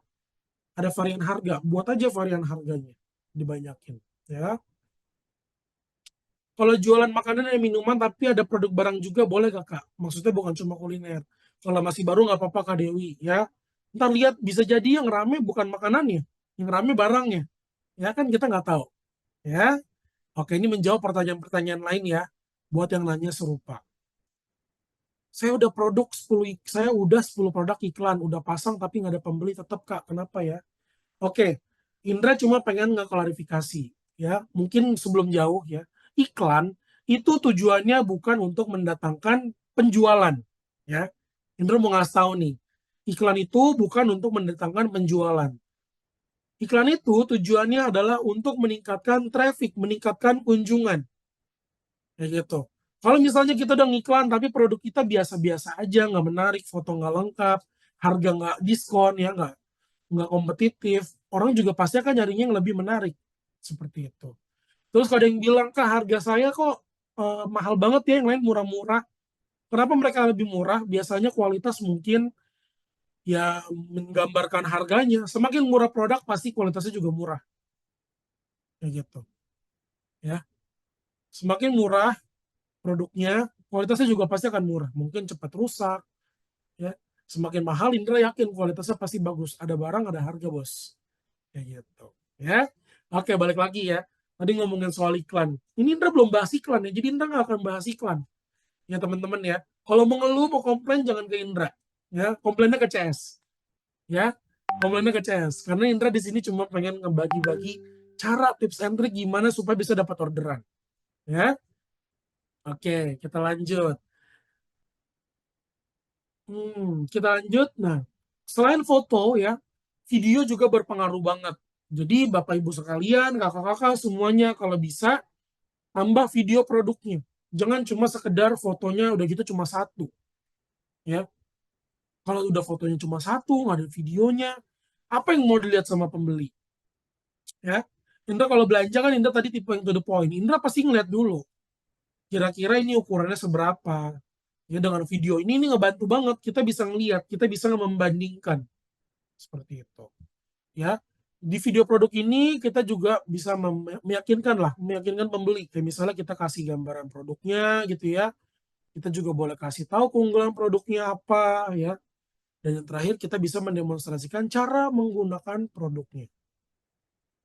ada varian harga. Buat aja varian harganya, dibanyakin. Ya, kalau jualan makanan dan minuman tapi ada produk barang juga boleh Kakak? Maksudnya bukan cuma kuliner. Kalau masih baru nggak apa-apa Kak Dewi ya. Ntar lihat bisa jadi yang rame bukan makanannya, yang rame barangnya. Ya kan kita nggak tahu. Ya. Oke, ini menjawab pertanyaan-pertanyaan lain ya. Buat yang nanya serupa. Saya udah 10 produk iklan, udah pasang tapi nggak ada pembeli tetap Kak. Kenapa ya? Oke, Indra cuma pengen nggak klarifikasi ya. Mungkin sebelum jauh ya, iklan itu tujuannya bukan untuk mendatangkan penjualan ya. Indra mau ngasih tahu nih, iklan itu bukan untuk mendatangkan penjualan. Iklan itu tujuannya adalah untuk meningkatkan traffic, meningkatkan kunjungan, kayak gitu. Kalau misalnya kita udah ngiklan tapi produk kita biasa-biasa aja, nggak menarik, foto nggak lengkap, harga nggak diskon ya nggak kompetitif, orang juga pasti akan nyarinya yang lebih menarik. Seperti itu. Terus kalau ada yang bilang, Kak harga saya kok mahal banget ya, yang lain murah-murah. Kenapa mereka lebih murah? Biasanya kualitas mungkin ya menggambarkan harganya. Semakin murah produk, pasti kualitasnya juga murah. Kayak gitu. Ya. Semakin murah produknya, kualitasnya juga pasti akan murah. Mungkin cepat rusak. Ya. Semakin mahal, Indra yakin kualitasnya pasti bagus. Ada barang, ada harga, bos. Kayak gitu. Ya. Oke, balik lagi ya. Tadi ngomongin soal iklan. Ini Indra belum bahas iklan ya, jadi Indra nggak akan bahas iklan. Ya teman-teman ya. Kalau mau ngeluh, mau komplain, jangan ke Indra. Ya, komplainnya ke CS. Ya, komplainnya ke CS. Karena Indra di sini cuma pengen ngebagi-bagi cara tips and trick gimana supaya bisa dapat orderan. Ya, oke, kita lanjut. Kita lanjut. Nah, selain foto ya, video juga berpengaruh banget. Jadi Bapak Ibu sekalian, kakak-kakak semuanya kalau bisa tambah video produknya. Jangan cuma sekedar fotonya udah gitu cuma satu ya. Kalau udah fotonya cuma satu, nggak ada videonya, apa yang mau dilihat sama pembeli ya? Indra kalau belanja kan Indra tadi tipe yang to the point. Indra pasti ngeliat dulu kira-kira ini ukurannya seberapa. Ya dengan video ini ngebantu banget kita bisa ngeliat, kita bisa membandingkan seperti itu. Ya, di video produk ini kita juga bisa meyakinkan pembeli. Kayak misalnya kita kasih gambaran produknya gitu ya. Kita juga boleh kasih tahu keunggulan produknya apa ya. Dan yang terakhir kita bisa mendemonstrasikan cara menggunakan produknya.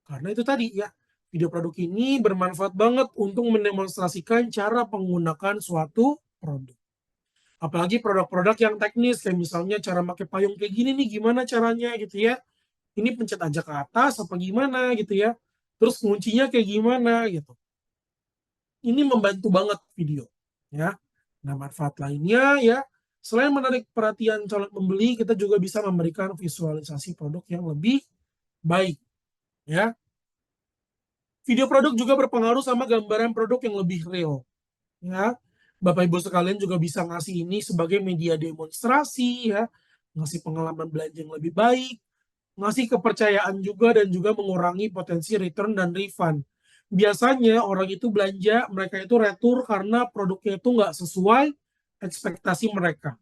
Karena itu tadi ya, video produk ini bermanfaat banget untuk mendemonstrasikan cara menggunakan suatu produk. Apalagi produk-produk yang teknis, kayak misalnya cara pakai payung kayak gini nih, gimana caranya gitu ya. Ini pencet aja ke atas apa gimana gitu ya. Terus kuncinya kayak gimana gitu. Ini membantu banget video ya. Nah, manfaat lainnya ya, selain menarik perhatian calon pembeli, kita juga bisa memberikan visualisasi produk yang lebih baik ya. Video produk juga berpengaruh sama gambaran produk yang lebih real ya. Bapak Ibu sekalian juga bisa ngasih ini sebagai media demonstrasi ya, ngasih pengalaman belanja yang lebih baik, ngasih kepercayaan juga dan juga mengurangi potensi return dan refund. Biasanya orang itu belanja, mereka itu retur karena produknya itu nggak sesuai ekspektasi mereka.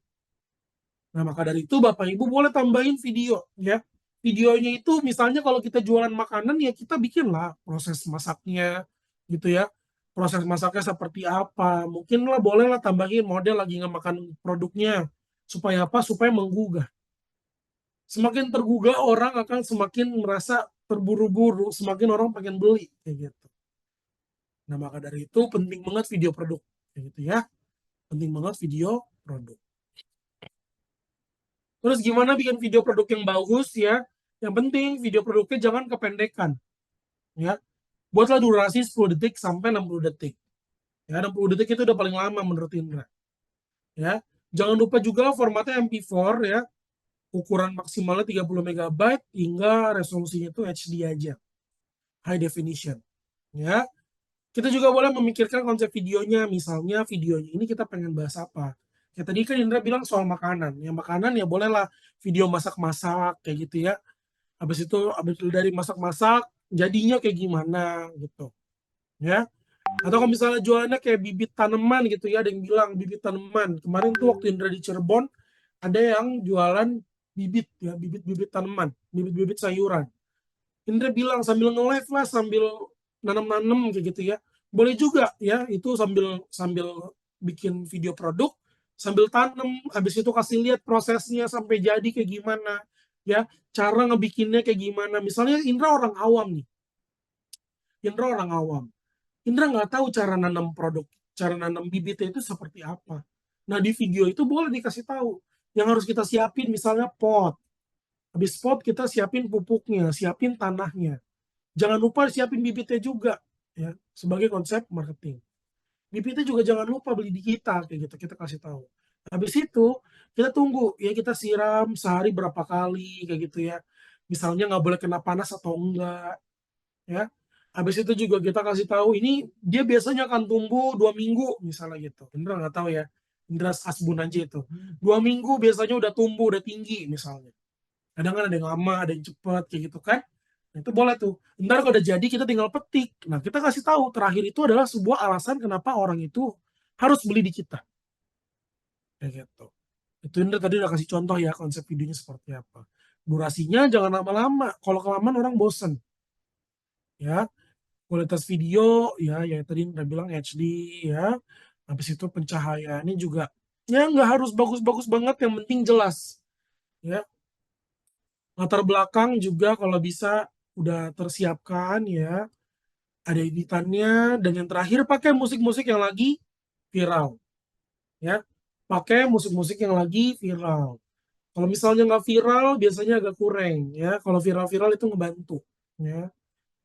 Nah, maka dari itu Bapak Ibu boleh tambahin video ya. Videonya itu misalnya kalau kita jualan makanan ya kita bikinlah proses masaknya gitu ya. Proses masaknya seperti apa. Mungkin lah bolehlah tambahin model lagi ngemakan produknya. Supaya apa? Supaya menggugah. Semakin tergugah orang akan semakin merasa terburu-buru, semakin orang pengen beli kayak gitu. Nah, maka dari itu penting banget video produk kayak gitu ya. Penting banget video produk. Terus gimana bikin video produk yang bagus ya? Yang penting video produknya jangan kependekan ya. Buatlah durasi 10 detik sampai 60 detik. Ya, 60 detik itu udah paling lama menurut Indra. Ya. Jangan lupa juga formatnya MP4 ya. Ukuran maksimalnya 30 MB hingga resolusinya itu HD aja. High definition. Ya. Kita juga boleh memikirkan konsep videonya. Misalnya videonya ini kita pengen bahas apa. Ya tadi kan Indra bilang soal makanan. Yang makanan ya bolehlah video masak-masak kayak gitu ya. Habis dari masak-masak jadinya kayak gimana gitu. Ya. Atau kalau misalnya jualannya kayak bibit tanaman gitu ya, ada yang bilang bibit tanaman. Kemarin tuh waktu Indra di Cirebon ada yang jualan bibit ya, bibit-bibit tanaman, bibit-bibit sayuran. Indra bilang sambil nge-live lah, sambil nanam-nanam kayak gitu ya. Boleh juga ya, itu sambil sambil bikin video produk, sambil tanam, habis itu kasih lihat prosesnya sampai jadi kayak gimana ya, cara ngebikinnya kayak gimana. Misalnya Indra orang awam nih, Indra orang awam. Indra nggak tahu cara nanam produk, cara nanam bibitnya itu seperti apa. Nah di video itu boleh dikasih tahu. Yang harus kita siapin misalnya pot. Habis pot kita siapin pupuknya, siapin tanahnya. Jangan lupa siapin bibitnya juga ya sebagai konsep marketing. Bibitnya juga jangan lupa beli di kita kayak gitu kita kasih tahu. Habis itu kita tunggu ya kita siram sehari berapa kali kayak gitu ya. Misalnya nggak boleh kena panas atau enggak ya. Habis itu juga kita kasih tahu ini dia biasanya akan tumbuh 2 minggu misalnya gitu. Indra nggak tahu ya. Indra asbun aja itu. 2 minggu biasanya udah tumbuh, udah tinggi misalnya. Kadang kan ada yang lama, ada yang cepat kayak gitu kan. Nah, itu boleh tuh. Ntar kalau udah jadi kita tinggal petik. Nah kita kasih tahu terakhir itu adalah sebuah alasan kenapa orang itu harus beli di kita. Kayak gitu. Itu Indra tadi udah kasih contoh ya konsep videonya seperti apa. Durasinya jangan lama-lama. Kalau kelamaan orang bosen. Ya, kualitas video ya yang tadi udah bilang HD ya. Habis itu pencahayaannya juga ya nggak harus bagus-bagus banget, yang penting jelas ya. Latar belakang juga kalau bisa udah tersiapkan ya, ada editannya, dan yang terakhir pakai musik-musik yang lagi viral ya. Pakai musik-musik yang lagi viral. Kalau misalnya nggak viral biasanya agak kurang ya. Kalau viral-viral itu ngebantu ya.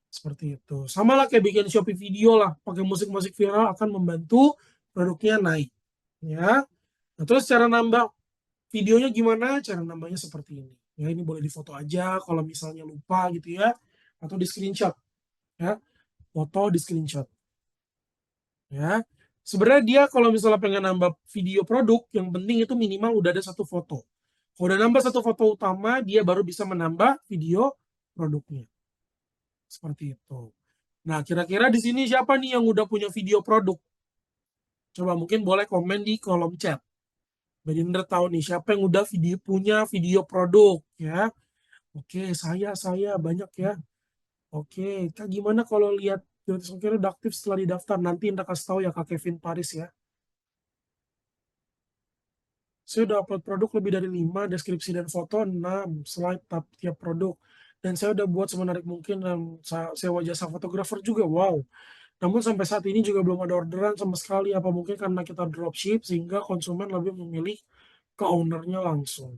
Seperti itu. Sama lah kayak bikin Shopee video lah, pakai musik-musik viral akan membantu produknya naik. Ya. Nah, terus cara nambah videonya gimana? Cara nambahnya seperti ini. Ya, ini boleh difoto aja kalau misalnya lupa gitu ya, atau di screenshot ya, foto di screenshot ya. Sebenarnya dia kalau misalnya pengen nambah video produk, yang penting itu minimal udah ada satu foto. Kalau udah nambah satu foto utama, dia baru bisa menambah video produknya. Seperti itu. Nah, kira-kira di sini siapa nih yang udah punya video produk? Coba mungkin boleh komen di kolom chat. Biar Indra tahu nih siapa yang udah punya video produk ya. Oke, saya banyak ya. Oke, Kak gimana kalau lihat gratis ongkir udah aktif setelah didaftar? Nanti Indra kasih tahu ya Kak Kevin Paris ya. Saya udah upload produk lebih dari 5, deskripsi dan foto 6, slide tiap produk. Dan saya udah buat semenarik mungkin dan sewa jasa fotografer juga, wow. Namun sampai saat ini juga belum ada orderan sama sekali. Apa mungkin karena kita dropship sehingga konsumen lebih memilih ke ownernya langsung.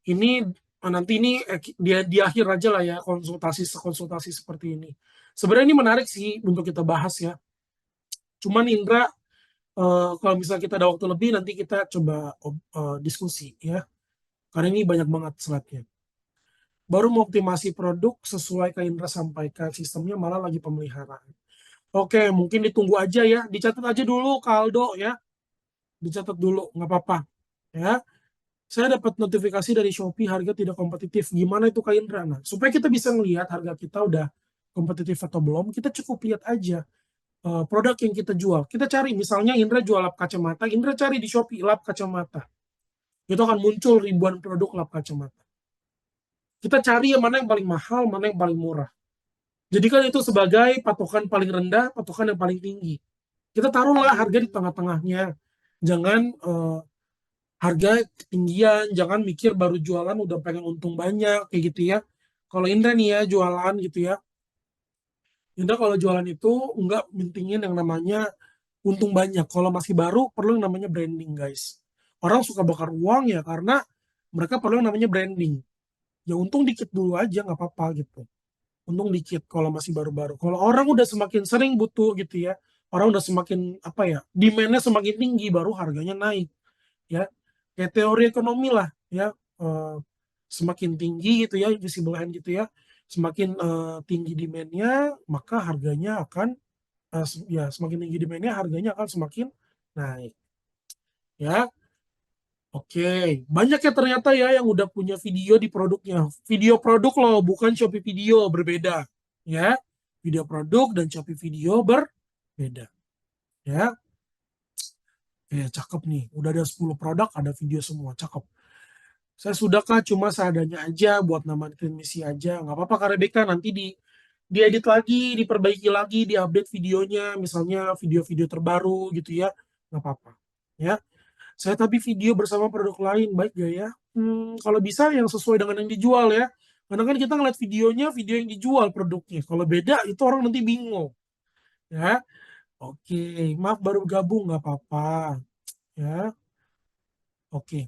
Ini nanti ini dia di akhir aja lah ya konsultasi seperti ini. Sebenarnya ini menarik sih untuk kita bahas ya. Cuman Indra kalau misalnya kita ada waktu lebih nanti kita coba diskusi ya. Karena ini banyak banget slide-nya. Baru mau optimasi produk sesuai ke Indra sampaikan sistemnya malah lagi pemeliharaan. Oke, mungkin ditunggu aja ya. Dicatat aja dulu Kaldo ya. Dicatat dulu, nggak apa-apa. Ya, saya dapat notifikasi dari Shopee harga tidak kompetitif. Gimana itu Kak Indra? Nah, supaya kita bisa melihat harga kita udah kompetitif atau belum, kita cukup lihat aja produk yang kita jual. Kita cari, misalnya Indra jual lap kacamata, Indra cari di Shopee lap kacamata. Itu akan muncul ribuan produk lap kacamata. Kita cari yang mana yang paling mahal, mana yang paling murah. Jadikan itu sebagai patokan paling rendah, patokan yang paling tinggi. Kita taruhlah harga di tengah-tengahnya. Jangan harga ketinggian, jangan mikir baru jualan udah pengen untung banyak kayak gitu ya. Kalau Indra nih ya jualan gitu ya. Indra kalau jualan itu nggak mentingin yang namanya untung banyak. Kalau masih baru perlu yang namanya branding guys. Orang suka bakar uang ya karena mereka perlu yang namanya branding. Ya untung dikit dulu aja nggak apa-apa gitu. Untung dikit kalau masih baru-baru. Kalau orang udah semakin sering butuh gitu ya, orang udah semakin apa ya, demand-nya semakin tinggi baru harganya naik ya. Kayak teori ekonomi lah ya. Eh, Semakin tinggi gitu ya invisible hand gitu ya, semakin tinggi demand-nya maka harganya akan ya semakin tinggi demand-nya harganya akan semakin naik ya. Oke, banyak ya ternyata ya yang udah punya video di produknya. Video produk loh, bukan Shopee video, berbeda. Ya, video produk dan Shopee video berbeda. Ya, cakep nih. Udah ada 10 produk, ada video semua, cakep. Saya sudah kah cuma seadanya aja buat namatin misi aja. Nggak apa-apa Kak Rebecca, nanti diedit lagi, diperbaiki lagi, diupdate videonya. Misalnya video-video terbaru gitu ya. Nggak apa-apa. Ya. Saya tapi video bersama produk lain, baik gak ya? Kalau bisa yang sesuai dengan yang dijual ya. Karena kan kita ngeliat videonya, video yang dijual produknya. Kalau beda, itu orang nanti bingung. Ya, oke. Maaf baru gabung, nggak apa-apa. Ya, oke.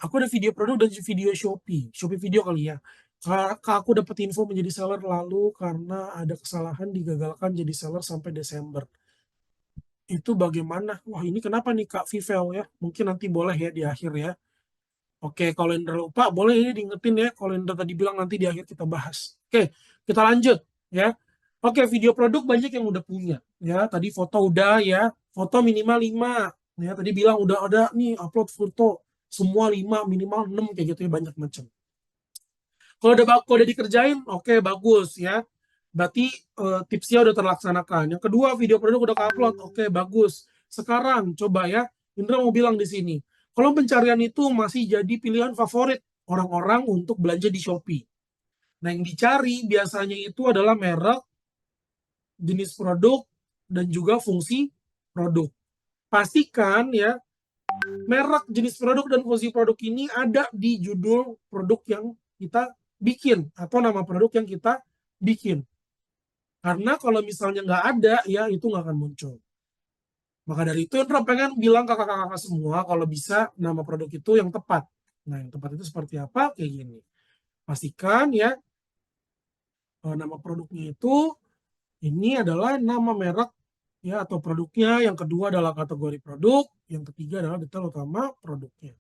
Aku ada video produk dan video Shopee. Shopee video kali ya. Kak, aku dapat info menjadi seller lalu karena ada kesalahan digagalkan jadi seller sampai Desember. Itu bagaimana? Wah, ini kenapa nih Kak Vivel ya? Mungkin nanti boleh ya di akhir ya. Oke, kalau Indra lupa, boleh ini diingetin ya. Kalau Indra tadi bilang nanti di akhir kita bahas. Oke, kita lanjut ya. Oke, video produk banyak yang udah punya. Ya, tadi foto udah ya. Foto minimal 5. Ya, tadi bilang udah ada nih upload foto. Semua 5, minimal 6 kayak gitu ya, banyak macam. Kalau udah dikerjain, oke bagus ya. Berarti tipsnya udah terlaksanakan. Yang kedua, video produk udah upload, oke bagus. Sekarang coba ya, Indra mau bilang di sini, kalau pencarian itu masih jadi pilihan favorit orang-orang untuk belanja di Shopee. Nah, yang dicari biasanya itu adalah merek, jenis produk, dan juga fungsi produk. Pastikan ya, merek, jenis produk, dan fungsi produk ini ada di judul produk yang kita bikin atau nama produk yang kita bikin. Karena kalau misalnya nggak ada, ya itu nggak akan muncul. Maka dari itu, Indra pengen bilang ke kakak-kakak semua, kalau bisa nama produk itu yang tepat. Nah, yang tepat itu seperti apa? Kayak gini. Pastikan ya, nama produknya itu, ini adalah nama merek ya atau produknya. Yang kedua adalah kategori produk. Yang ketiga adalah detail utama produknya.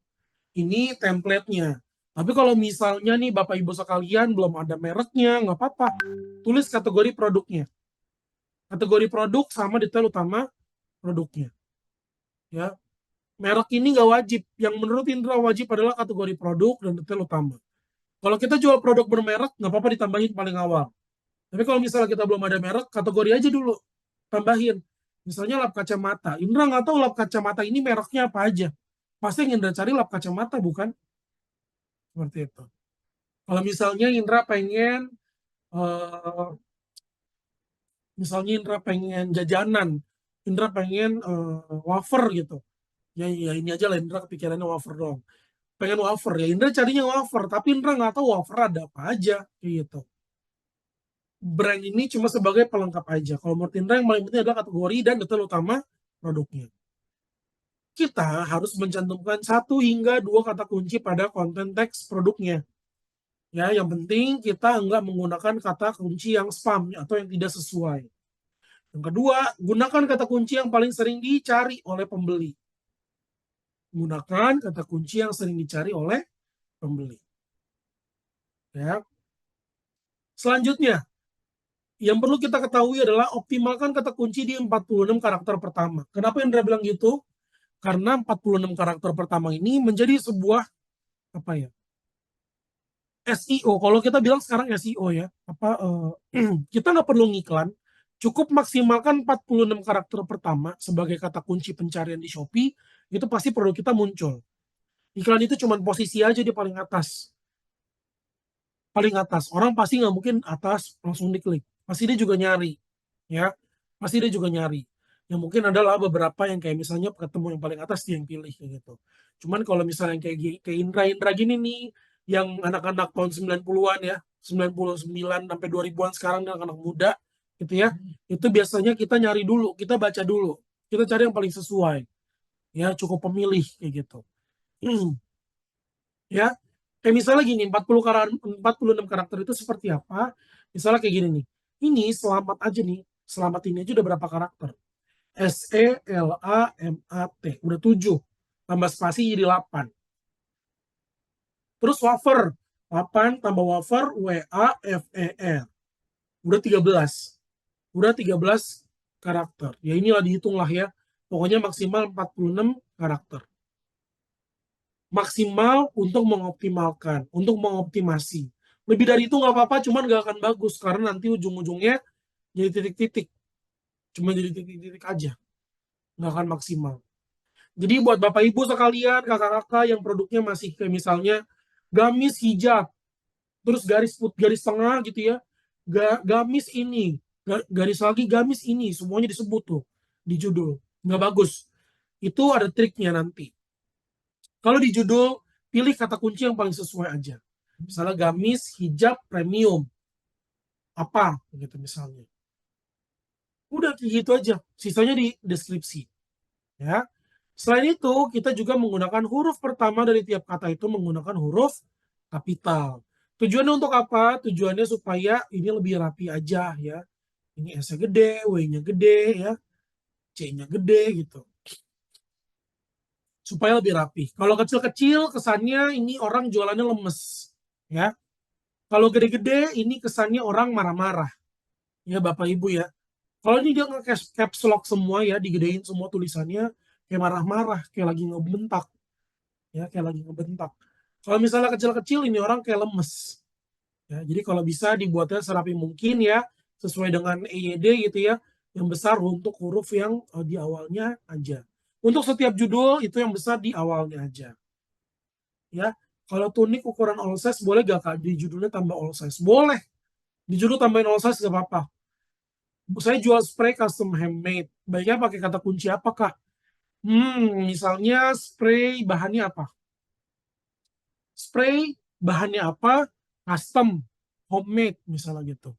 Ini template-nya. Tapi kalau misalnya nih Bapak Ibu sekalian belum ada mereknya, nggak apa-apa. Tulis kategori produknya. Kategori produk sama detail utama produknya. Ya, merek ini nggak wajib. Yang menurut Indra wajib adalah kategori produk dan detail utama. Kalau kita jual produk bermerek, nggak apa-apa ditambahin paling awal. Tapi kalau misalnya kita belum ada merek, kategori aja dulu. Tambahin. Misalnya lap kacamata. Indra nggak tahu lap kacamata ini mereknya apa aja. Pasti yang Indra cari lap kacamata, bukan? Seperti itu. Kalau misalnya Indra pengen, misalnya Indra pengen jajanan, Indra pengen wafer gitu. Ya ini aja lah, Indra kepikirannya wafer dong. Pengen wafer, ya Indra carinya wafer. Tapi Indra nggak tahu wafer ada apa aja. Kayak gitu. Brand ini cuma sebagai pelengkap aja. Kalau menurut Indra yang paling penting adalah kategori dan detail utama produknya. Kita harus mencantumkan 1 hingga 2 kata kunci pada konten teks produknya. Ya, yang penting kita enggak menggunakan kata kunci yang spam atau yang tidak sesuai. Yang kedua, gunakan kata kunci yang paling sering dicari oleh pembeli. Gunakan kata kunci yang sering dicari oleh pembeli. Ya. Selanjutnya, yang perlu kita ketahui adalah optimalkan kata kunci di 46 karakter pertama. Kenapa Indra bilang gitu? Karena 46 karakter pertama ini menjadi sebuah apa ya? SEO. Kalau kita bilang sekarang SEO ya, kita nggak perlu ngiklan, cukup maksimalkan 46 karakter pertama sebagai kata kunci pencarian di Shopee, itu pasti produk kita muncul. Iklan itu cuma posisi aja di paling atas. Paling atas. Orang pasti nggak mungkin atas langsung diklik. Pasti dia juga nyari. Ya, pasti dia juga nyari. Yang mungkin adalah beberapa yang kayak misalnya ketemu yang paling atas dia yang pilih kayak gitu. Cuman kalau misalnya kayak Indra gini nih, yang anak-anak tahun 90-an ya, 99 sampai 2000-an sekarang anak-anak muda gitu ya. Itu biasanya kita nyari dulu, kita baca dulu. Kita cari yang paling sesuai. Ya, cukup pemilih kayak gitu. Ya, kayak misalnya gini, 46 karakter itu seperti apa? Misalnya kayak gini nih. Ini selamat aja nih. Selamat ini aja udah berapa karakter? SELAMAT. Udah 7. Tambah spasi jadi 8. Terus wafer. 8 tambah wafer WAFER. Udah 13. Udah 13 karakter. Ya inilah dihitung lah ya. Pokoknya maksimal 46 karakter. Maksimal untuk mengoptimalkan, untuk mengoptimasi. Lebih dari itu nggak apa-apa, cuman nggak akan bagus karena nanti ujung-ujungnya jadi titik-titik, cuma jadi titik-titik aja, nggak akan maksimal. Jadi buat bapak ibu sekalian, kakak-kakak yang produknya masih kayak misalnya gamis hijab, terus garis tengah gitu ya, gamis ini, garis lagi gamis ini, semuanya disebut tuh di judul, nggak bagus. Itu ada triknya nanti. Kalau di judul, pilih kata kunci yang paling sesuai aja. Misalnya gamis, hijab, premium. Apa? Gitu misalnya. Udah kayak gitu aja. Sisanya di deskripsi. Ya. Selain itu, kita juga menggunakan huruf pertama dari tiap kata itu menggunakan huruf kapital. Tujuannya untuk apa? Tujuannya supaya ini lebih rapi aja ya. Ini S-nya gede, W-nya gede ya, C-nya gede gitu. Supaya lebih rapi. Kalau kecil-kecil kesannya ini orang jualannya lemes. Ya. Kalau gede-gede ini kesannya orang marah-marah. Ya Bapak Ibu ya. Kalau ini dia nge-caps lock semua ya, digedein semua tulisannya kayak marah-marah, kayak lagi ngebentak. Ya, kayak lagi ngebentak. Kalau misalnya kecil-kecil ini orang kayak lemes. Ya, jadi kalau bisa dibuatnya serapi mungkin ya, sesuai dengan EYD gitu ya, yang besar untuk huruf yang di awalnya aja. Untuk setiap judul itu yang besar di awalnya aja. Ya, kalau tunik ukuran all size boleh gak Kak di judulnya tambah all size? Boleh. Di judul tambahin all size gak apa-apa. Saya jual spray custom handmade. Baiknya pakai kata kunci apa Kak? Misalnya spray bahannya apa? Spray bahannya apa? Custom, homemade misalnya gitu.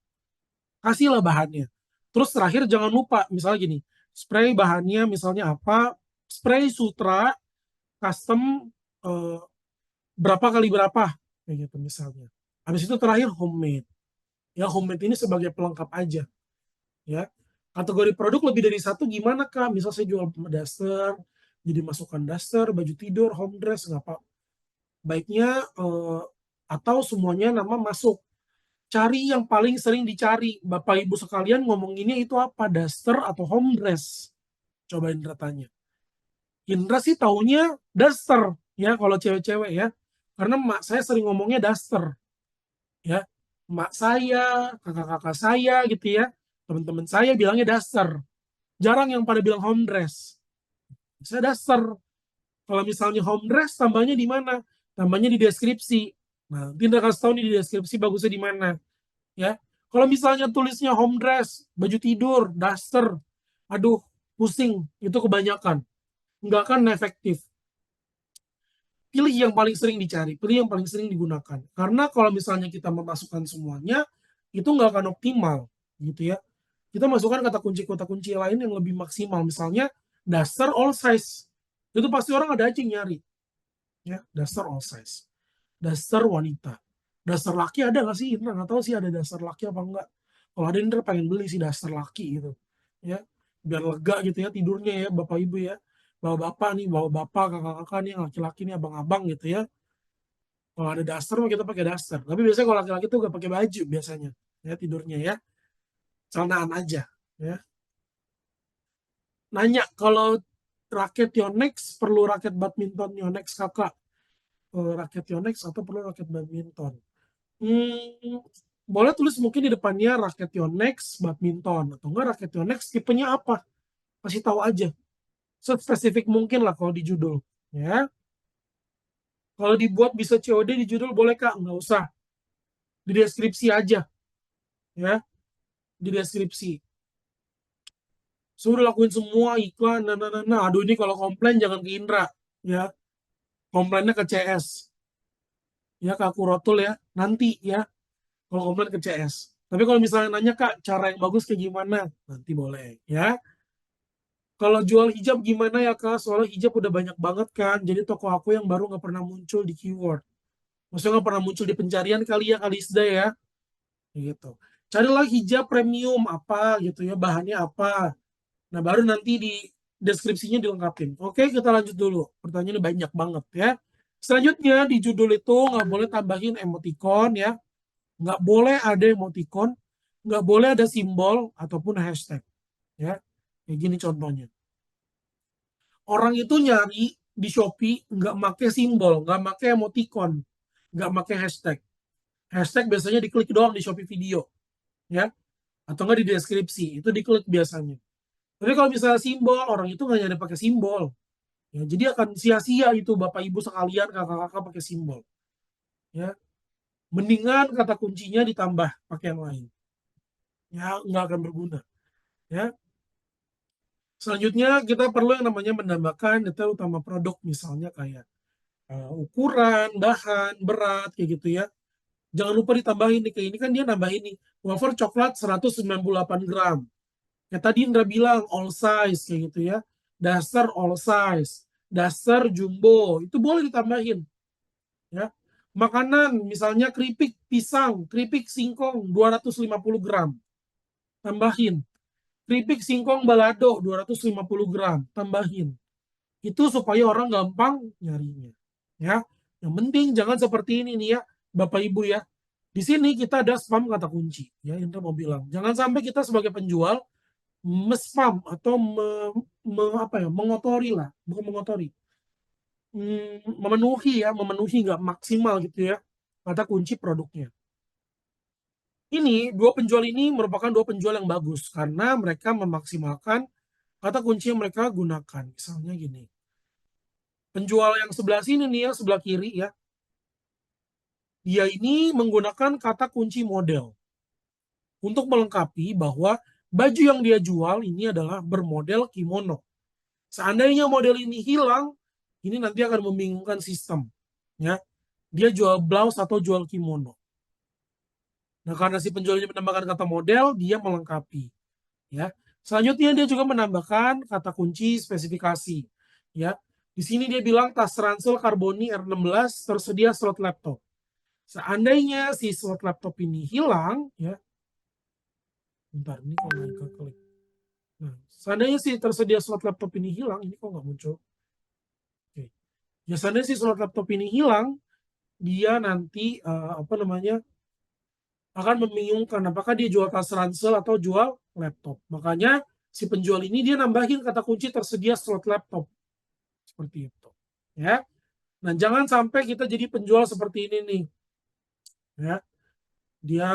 Kasihlah bahannya. Terus terakhir jangan lupa, misalnya gini, spray bahannya misalnya apa? Spray sutra custom eh, berapa kali berapa? Kayak gitu misalnya. Habis itu terakhir homemade. Ya homemade ini sebagai pelengkap aja. Ya, kategori produk lebih dari satu gimana Kak? Misal saya jual daster, jadi masukkan daster, baju tidur, home dress, nggak apa. baiknya atau semuanya nama masuk. Cari yang paling sering dicari. Bapak Ibu sekalian ngomonginnya itu apa? Daster atau home dress? Coba Indra tanya. Indra sih taunya daster ya kalau cewek-cewek ya. Karena mak saya sering ngomongnya daster ya. Mak saya, kakak-kakak saya gitu ya. Teman-teman saya bilangnya daster. Jarang yang pada bilang home dress. Saya daster. Kalau misalnya home dress tambahnya di mana? Tambahnya di deskripsi. Nah, Indra kasih tahu nih di deskripsi bagusnya di mana ya. Kalau misalnya tulisnya home dress, baju tidur, daster, aduh, pusing, itu kebanyakan. Nggak akan efektif. Pilih yang paling sering dicari, pilih yang paling sering digunakan. Karena kalau misalnya kita memasukkan semuanya, itu nggak akan optimal, gitu ya. Kita masukkan kata kunci lain yang lebih maksimal. Misalnya, daster all size. Itu pasti orang ada aja yang nyari. Ya, daster all size. Daster wanita. Daster laki ada nggak sih? Nggak tahu sih ada daster laki apa enggak. Kalau ada Indra pengen beli sih daster laki gitu. Ya, biar lega gitu ya tidurnya ya Bapak Ibu ya. Bawa bapak nih, bawa bapak, kakak-kakak nih, yang laki-laki nih, abang-abang gitu ya. Kalau ada daster mah kita pakai daster. Tapi biasanya kalau laki-laki tuh gak pakai baju biasanya. Ya tidurnya ya. Celanaan aja. Ya. Nanya kalau raket Yonex perlu raket badminton Yonex kakak. Raket Yonex atau perlu raket badminton? Hmm, boleh tulis mungkin di depannya raket Yonex badminton atau enggak raket Yonex tipenya apa? Kasih tahu aja. Spesifik mungkin lah kalau di judul. Ya. Kalau dibuat bisa COD di judul boleh kak? Nggak usah. Di deskripsi aja. Ya. Di deskripsi. Suruh lakuin semua iklan. Nah. Aduh ini kalau komplain jangan ke Indra. Ya. Komplainnya ke CS. Ya ke aku rotul ya. Nanti ya. Kalau komplain ke CS. Tapi kalau misalnya nanya kak cara yang bagus kayak gimana? Nanti boleh. Ya. Kalau jual hijab gimana ya kak? Soalnya hijab udah banyak banget kan. Jadi toko aku yang baru nggak pernah muncul di keyword. Maksudnya nggak pernah muncul di pencarian kali ya kali Isda ya. Gitu. Carilah hijab premium apa gitu ya. Bahannya apa. Nah baru nanti di deskripsinya dilengkapin. Oke kita lanjut dulu. Pertanyaannya banyak banget ya. Selanjutnya di judul itu nggak boleh tambahin emoticon ya. Nggak boleh ada emoticon. Nggak boleh ada simbol ataupun hashtag. Ya. Kayak gini contohnya. Orang itu nyari di Shopee nggak make simbol, nggak make emoticon, nggak make hashtag. Hashtag biasanya diklik doang di Shopee video, ya, atau nggak di deskripsi, itu diklik biasanya. Tapi kalau misalnya simbol, orang itu nggak nyari pakai simbol, ya, jadi akan sia-sia itu Bapak Ibu sekalian kakak-kakak pakai simbol, ya. Mendingan kata kuncinya ditambah pakai yang lain, ya, nggak akan berguna, ya. Selanjutnya kita perlu yang namanya menambahkan detail utama produk, misalnya kayak ukuran, bahan, berat, kayak gitu ya. Jangan lupa ditambahin nih, kayak ini kan dia nambahin nih, wafer coklat 198 gram. Ya tadi Indra bilang all size kayak gitu ya. Dasar all size, dasar jumbo, itu boleh ditambahin ya. Makanan misalnya keripik pisang, keripik singkong 250 gram. Tambahin. Keripik singkong balado 250 gram, tambahin. Itu supaya orang gampang nyarinya. Ya. Yang penting jangan seperti ini nih ya, Bapak Ibu ya. Di sini kita ada spam kata kunci. Ya, Indra mau bilang. Jangan sampai kita sebagai penjual spam atau apa ya, mengotori lah. Bukan mengotori. Memenuhi nggak maksimal gitu ya. Kata kunci produknya. Ini, dua penjual ini merupakan dua penjual yang bagus. Karena mereka memaksimalkan kata kunci yang mereka gunakan. Misalnya gini. Penjual yang sebelah sini nih, yang sebelah kiri ya. Dia ini menggunakan kata kunci model. Untuk melengkapi bahwa baju yang dia jual ini adalah bermodel kimono. Seandainya model ini hilang, ini nanti akan membingungkan sistem. Ya, dia jual blouse atau jual kimono. Nah, karena si penjualnya menambahkan kata model, dia melengkapi. Ya, selanjutnya dia juga menambahkan kata kunci spesifikasi. Ya, di sini dia bilang tas ransel Carboni R16 tersedia slot laptop. Seandainya si slot laptop ini hilang, ya, bentar ini kalau nggak klik. Nah, seandainya si tersedia slot laptop ini hilang, ini kok nggak muncul? Oke. Ya seandainya si slot laptop ini hilang, dia nanti akan membingungkan apakah dia jual tas ransel atau jual laptop. Makanya si penjual ini dia nambahin kata kunci tersedia slot laptop. Seperti itu. Ya. Nah, jangan sampai kita jadi penjual seperti ini nih. Ya. Dia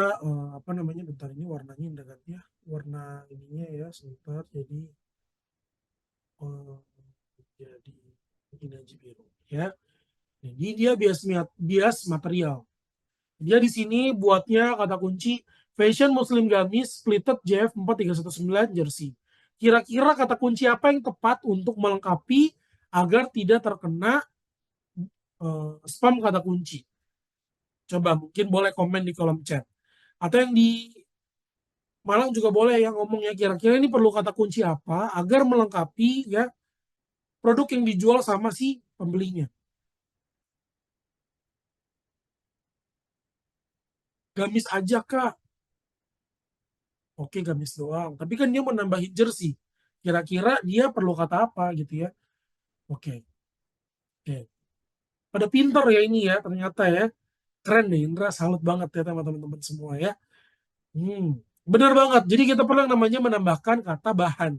bentar, ini warnanya udah ganti ya. Warna ininya ya sebentar, jadi jadi ini aja biru ya. Jadi dia bias material. Dia di sini buatnya kata kunci fashion muslim gamis splitted JF 4319 jersey. Kira-kira kata kunci apa yang tepat untuk melengkapi agar tidak terkena spam kata kunci? Coba mungkin boleh komen di kolom chat. Atau yang di Malang juga boleh yang ngomongnya kira-kira ini perlu kata kunci apa agar melengkapi ya produk yang dijual sama si pembelinya. Gamis aja kak. Oke, gamis doang. Tapi kan dia mau nambahin jersey. Kira-kira dia perlu kata apa gitu ya. Oke. Oke. Pada pinter ya ini ya ternyata ya. Keren deh Indra, salut banget ya sama teman-teman semua ya. Benar banget. Jadi kita perlu yang namanya menambahkan kata bahan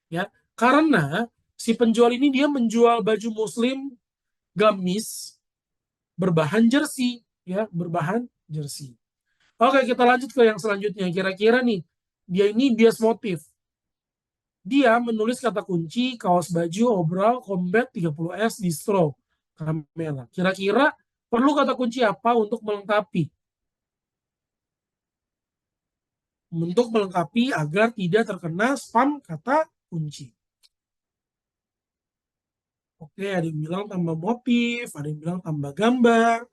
ya. Karena si penjual ini dia menjual baju muslim gamis berbahan jersey ya, berbahan jersey. Oke, kita lanjut ke yang selanjutnya. Kira-kira nih, dia ini bias motif. Dia menulis kata kunci kaos baju obral combat 30S distro Kamela. Kira-kira perlu kata kunci apa untuk melengkapi? Untuk melengkapi agar tidak terkena spam kata kunci. Oke, ada yang bilang tambah motif, ada yang bilang tambah gambar,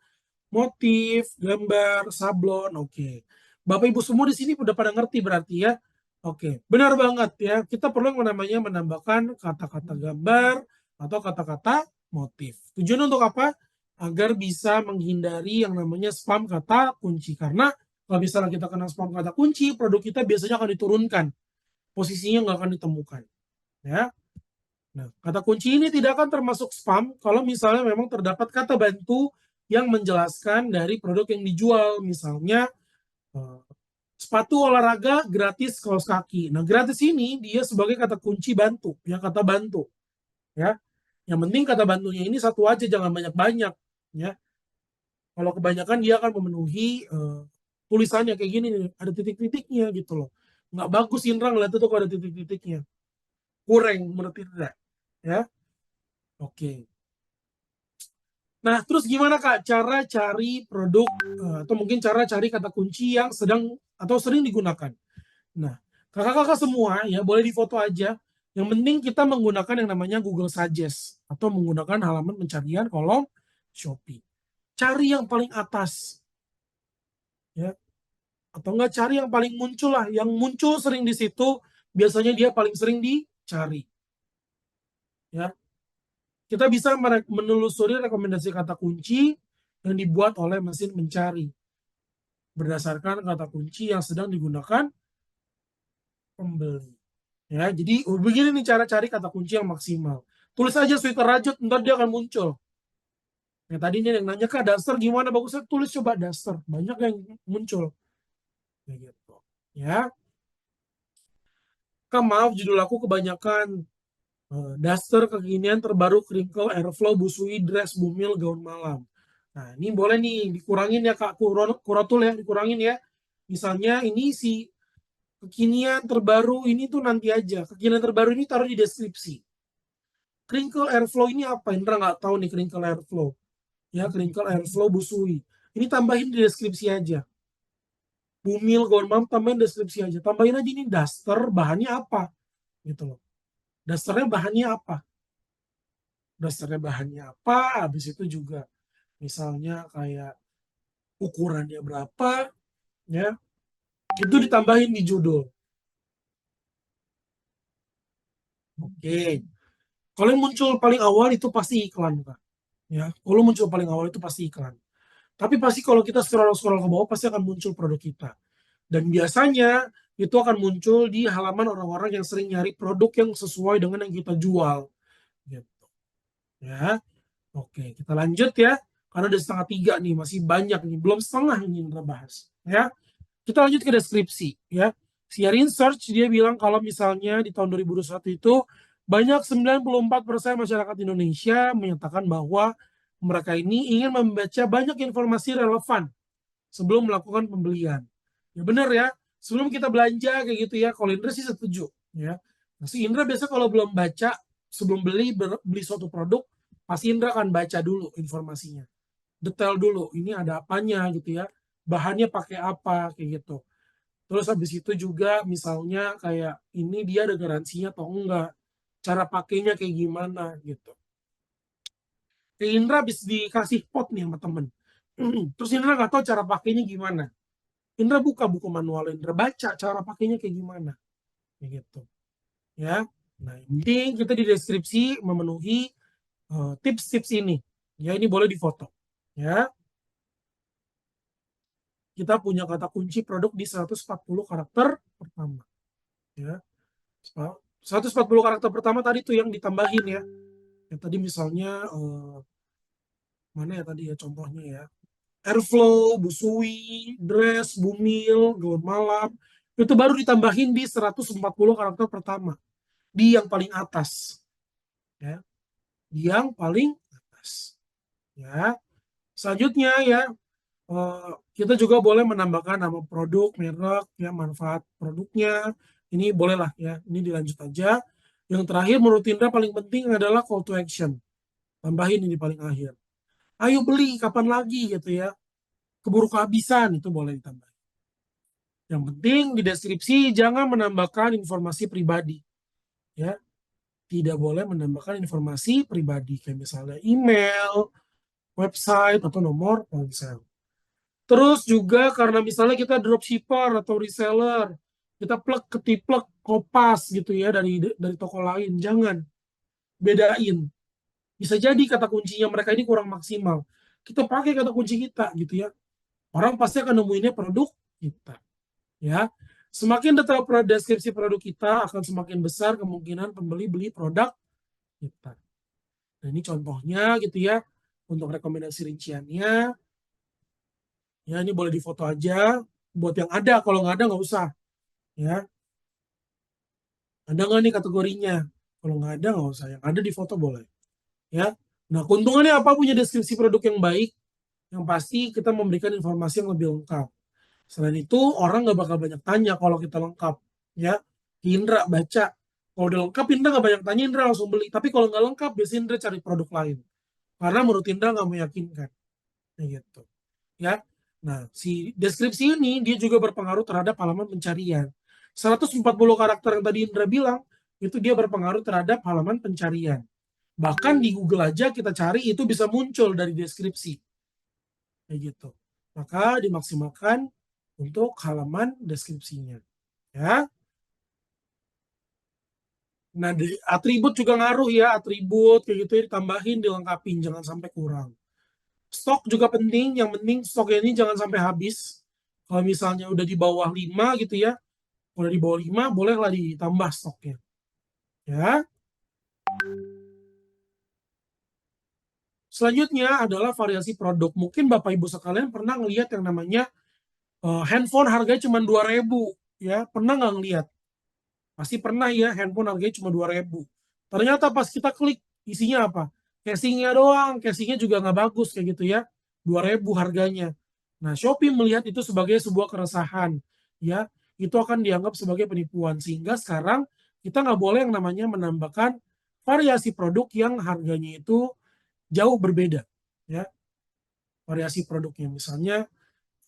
motif, gambar, sablon. Oke. Bapak Ibu semua di sini udah pada ngerti berarti ya. Oke, benar banget ya. Kita perlu yang namanya menambahkan kata-kata gambar atau kata-kata motif. Tujuan untuk apa? Agar bisa menghindari yang namanya spam kata kunci. Karena kalau misalnya kita kena spam kata kunci, produk kita biasanya akan diturunkan. Posisinya nggak akan ditemukan. Ya. Nah, kata kunci ini tidak akan termasuk spam kalau misalnya memang terdapat kata bantu yang menjelaskan dari produk yang dijual. Misalnya, sepatu olahraga gratis kaos kaki. Nah, gratis ini dia sebagai kata kunci bantu, ya kata bantu. Ya. Yang penting kata bantunya ini satu aja, jangan banyak-banyak. Ya. Kalau kebanyakan dia akan memenuhi tulisannya kayak gini nih, ada titik-titiknya gitu loh. Nggak bagus Indra ngeliat itu kalau ada titik-titiknya. Kurang menurut Indra. Ya. Oke. Nah, terus gimana Kak cara cari produk atau mungkin cara cari kata kunci yang sedang atau sering digunakan? Nah, kakak-kakak semua ya boleh difoto aja. Yang penting kita menggunakan yang namanya Google Suggest atau menggunakan halaman pencarian kolom Shopee. Cari yang paling atas ya, atau enggak cari yang paling muncul lah, yang muncul sering di situ biasanya dia paling sering dicari. Ya, kita bisa menelusuri rekomendasi kata kunci yang dibuat oleh mesin mencari berdasarkan kata kunci yang sedang digunakan pembeli. Ya, jadi begini nih cara cari kata kunci yang maksimal. Tulis aja sweater rajut, ntar dia akan muncul. Yang tadi nih yang nanya Kak, Duster gimana bagusnya? Tulis coba Duster, banyak yang muncul. Kayak gitu. Ya, Kak maaf judul aku kebanyakan Duster kekinian terbaru crinkle airflow busui dress bumil gaun malam. Nah, ini boleh nih dikurangin ya Kak, kuratul ya, dikurangin ya. Misalnya ini si kekinian terbaru ini tuh nanti aja. Kekinian terbaru ini taruh di deskripsi. Crinkle airflow ini apa? Indra nggak tahu nih crinkle airflow. Ya, crinkle airflow busui. Ini tambahin di deskripsi aja. Bumil gaun malam tambahin deskripsi aja. Tambahin aja ini daster bahannya apa. Gitu loh. Dasternya bahannya apa? Dasternya bahannya apa? Habis itu juga misalnya kayak ukurannya berapa, ya. Itu ditambahin di judul. Oke. Kalau yang muncul paling awal itu pasti iklan, Pak. Ya, kalau muncul paling awal itu pasti iklan. Tapi pasti kalau kita scroll-scroll ke bawah pasti akan muncul produk kita. Dan biasanya itu akan muncul di halaman orang-orang yang sering nyari produk yang sesuai dengan yang kita jual. Gitu. Ya. Oke, kita lanjut ya. Karena udah setengah 3 nih, masih banyak nih, belum setengah ini Indra bahas. Ya, kita lanjut ke deskripsi. Ya, si Research dia bilang kalau misalnya di tahun 2021 itu banyak 94% masyarakat Indonesia menyatakan bahwa mereka ini ingin membaca banyak informasi relevan sebelum melakukan pembelian. Ya benar ya, sebelum kita belanja kayak gitu ya. Kalau Indra sih setuju ya. Nah, si Indra biasa kalau belum baca sebelum beli suatu produk, pasti Indra akan baca dulu informasinya. Detail dulu, ini ada apanya gitu ya. Bahannya pakai apa kayak gitu. Terus habis itu juga misalnya kayak ini dia ada garansinya atau enggak. Cara pakainya kayak gimana gitu. Kayak Indra habis dikasih pot nih sama temen. Terus Indra nggak tahu cara pakainya gimana. Indra buka buku manual, Indra baca cara pakainya kayak gimana. Kayak gitu. Ya. Nah, yang penting kita di deskripsi memenuhi tips-tips ini. Ya, ini boleh difoto. Ya. Kita punya kata kunci produk di 140 karakter pertama. Ya. 140 karakter pertama tadi tuh yang ditambahin ya. Yang tadi misalnya mana ya tadi ya contohnya ya. Airflow, busui, dress, bumil, gaun malam. Itu baru ditambahin di 140 karakter pertama. Di yang paling atas. Ya. Di yang paling atas. Ya. Selanjutnya ya, kita juga boleh menambahkan nama produk, merek, ya, manfaat produknya. Ini bolehlah ya, ini dilanjut aja. Yang terakhir menurut Indra paling penting adalah call to action. Tambahin ini paling akhir. Ayo beli, kapan lagi gitu ya. Keburu kehabisan, itu boleh ditambah. Yang penting di deskripsi jangan menambahkan informasi pribadi. Ya, tidak boleh menambahkan informasi pribadi kayak misalnya email, website atau nomor ponsel. Terus juga karena misalnya kita dropshipper atau reseller, kita plek ketiplek kopas gitu ya dari toko lain, jangan bedain. Bisa jadi kata kuncinya mereka ini kurang maksimal. Kita pakai kata kunci kita gitu ya. Orang pasti akan nemuinnya produk kita. Ya. Semakin detail deskripsi produk kita akan semakin besar kemungkinan pembeli beli produk kita. Nah, ini contohnya gitu ya. Untuk rekomendasi rinciannya, ya ini boleh difoto aja. Buat yang ada, kalau nggak ada nggak usah. Ya, ada nggak nih kategorinya? Kalau nggak ada nggak usah. Yang ada di foto boleh. Ya. Nah, keuntungannya apa punya deskripsi produk yang baik? Yang pasti kita memberikan informasi yang lebih lengkap. Selain itu, orang nggak bakal banyak tanya kalau kita lengkap. Ya, Indra baca. Kalau udah lengkap, Indra nggak banyak tanya, Indra langsung beli. Tapi kalau nggak lengkap, biasanya Indra cari produk lain. Karena menurut Indra nggak meyakinkan. Nah, gitu. Ya. Nah, si deskripsi ini dia juga berpengaruh terhadap halaman pencarian. 140 karakter yang tadi Indra bilang, itu dia berpengaruh terhadap halaman pencarian. Bahkan di Google aja kita cari itu bisa muncul dari deskripsi. Kayak gitu. Maka dimaksimalkan untuk halaman deskripsinya. Ya. Nah, atribut juga ngaruh ya, atribut kayak gitu ya, ditambahin, dilengkapin, jangan sampai kurang. Stok juga penting, yang penting stoknya ini jangan sampai habis. Kalau misalnya udah di bawah 5 gitu ya, udah di bawah 5 bolehlah ditambah stoknya. Ya. Selanjutnya adalah variasi produk. Mungkin Bapak Ibu sekalian pernah ngelihat yang namanya handphone harganya cuma 2.000 ya. Pernah nggak ngelihat? Pasti pernah ya, handphone harganya cuma 2.000. Ternyata pas kita klik isinya apa? Casingnya doang, casingnya juga nggak bagus kayak gitu ya. 2.000 harganya. Nah, Shopee melihat itu sebagai sebuah keresahan, ya. Itu akan dianggap sebagai penipuan sehingga sekarang kita nggak boleh yang namanya menambahkan variasi produk yang harganya itu jauh berbeda, ya. Variasi produknya misalnya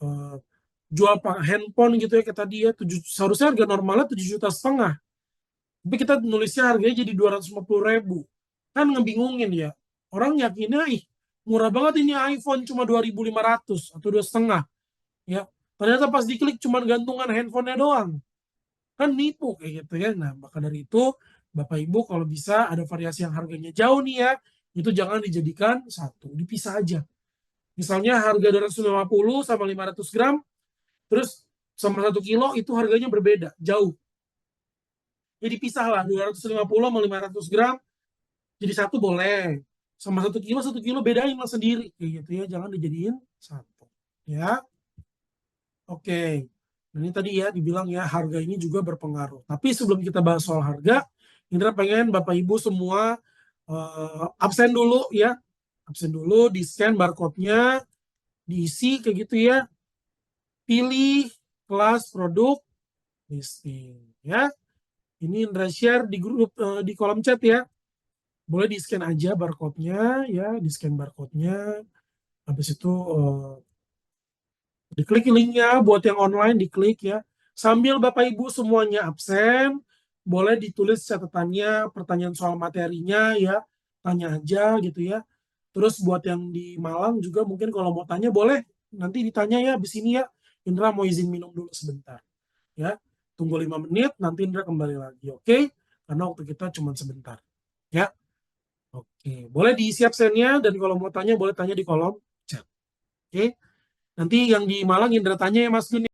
eh, jual handphone gitu ya kita dia seharusnya harga normalnya 7,5 juta. Tapi kita nulisnya harganya jadi 250.000. Kan ngebingungin ya. Orang yakinnya, ih murah banget ini iPhone cuma 2.500 atau 2,5. Ya. Ternyata pas diklik cuma gantungan handphonenya doang. Kan nipu kayak gitu ya. Nah, maka dari itu Bapak Ibu kalau bisa ada variasi yang harganya jauh nih ya, itu jangan dijadikan satu, dipisah aja. Misalnya harga 250 sama 500 gram, terus sama 1 kilo itu harganya berbeda, jauh. Jadi pisah lah, 250 sama 500 gram, jadi satu boleh. sama 1 kilo bedain lah sendiri kayak gitu ya, jangan dijadiin satu ya. Oke. Nah, ini tadi ya dibilang ya harga ini juga berpengaruh. Tapi sebelum kita bahas soal harga, Indra pengen Bapak Ibu semua absen dulu ya. Absen dulu, di-scan barcode-nya, diisi kayak gitu ya. Pilih kelas produk listing ya. Ini Indra share di grup di kolom chat ya. Boleh di-scan aja barcode-nya ya, di-scan barcode-nya. Habis itu diklik linknya buat yang online, diklik ya. Sambil Bapak Ibu semuanya absen, boleh ditulis catatannya, pertanyaan soal materinya ya, tanya aja gitu ya. Terus buat yang di Malang juga mungkin kalau mau tanya boleh nanti ditanya ya di sini ya. Indra mau izin minum dulu sebentar ya. Tunggu 5 menit, nanti Indra kembali lagi, oke? Karena waktu kita cuma sebentar ya. Oke, boleh diisi absennya dan kalau mau tanya boleh tanya di kolom chat. Oke. Nanti yang di Malang Indra tanya ya Mas Gun.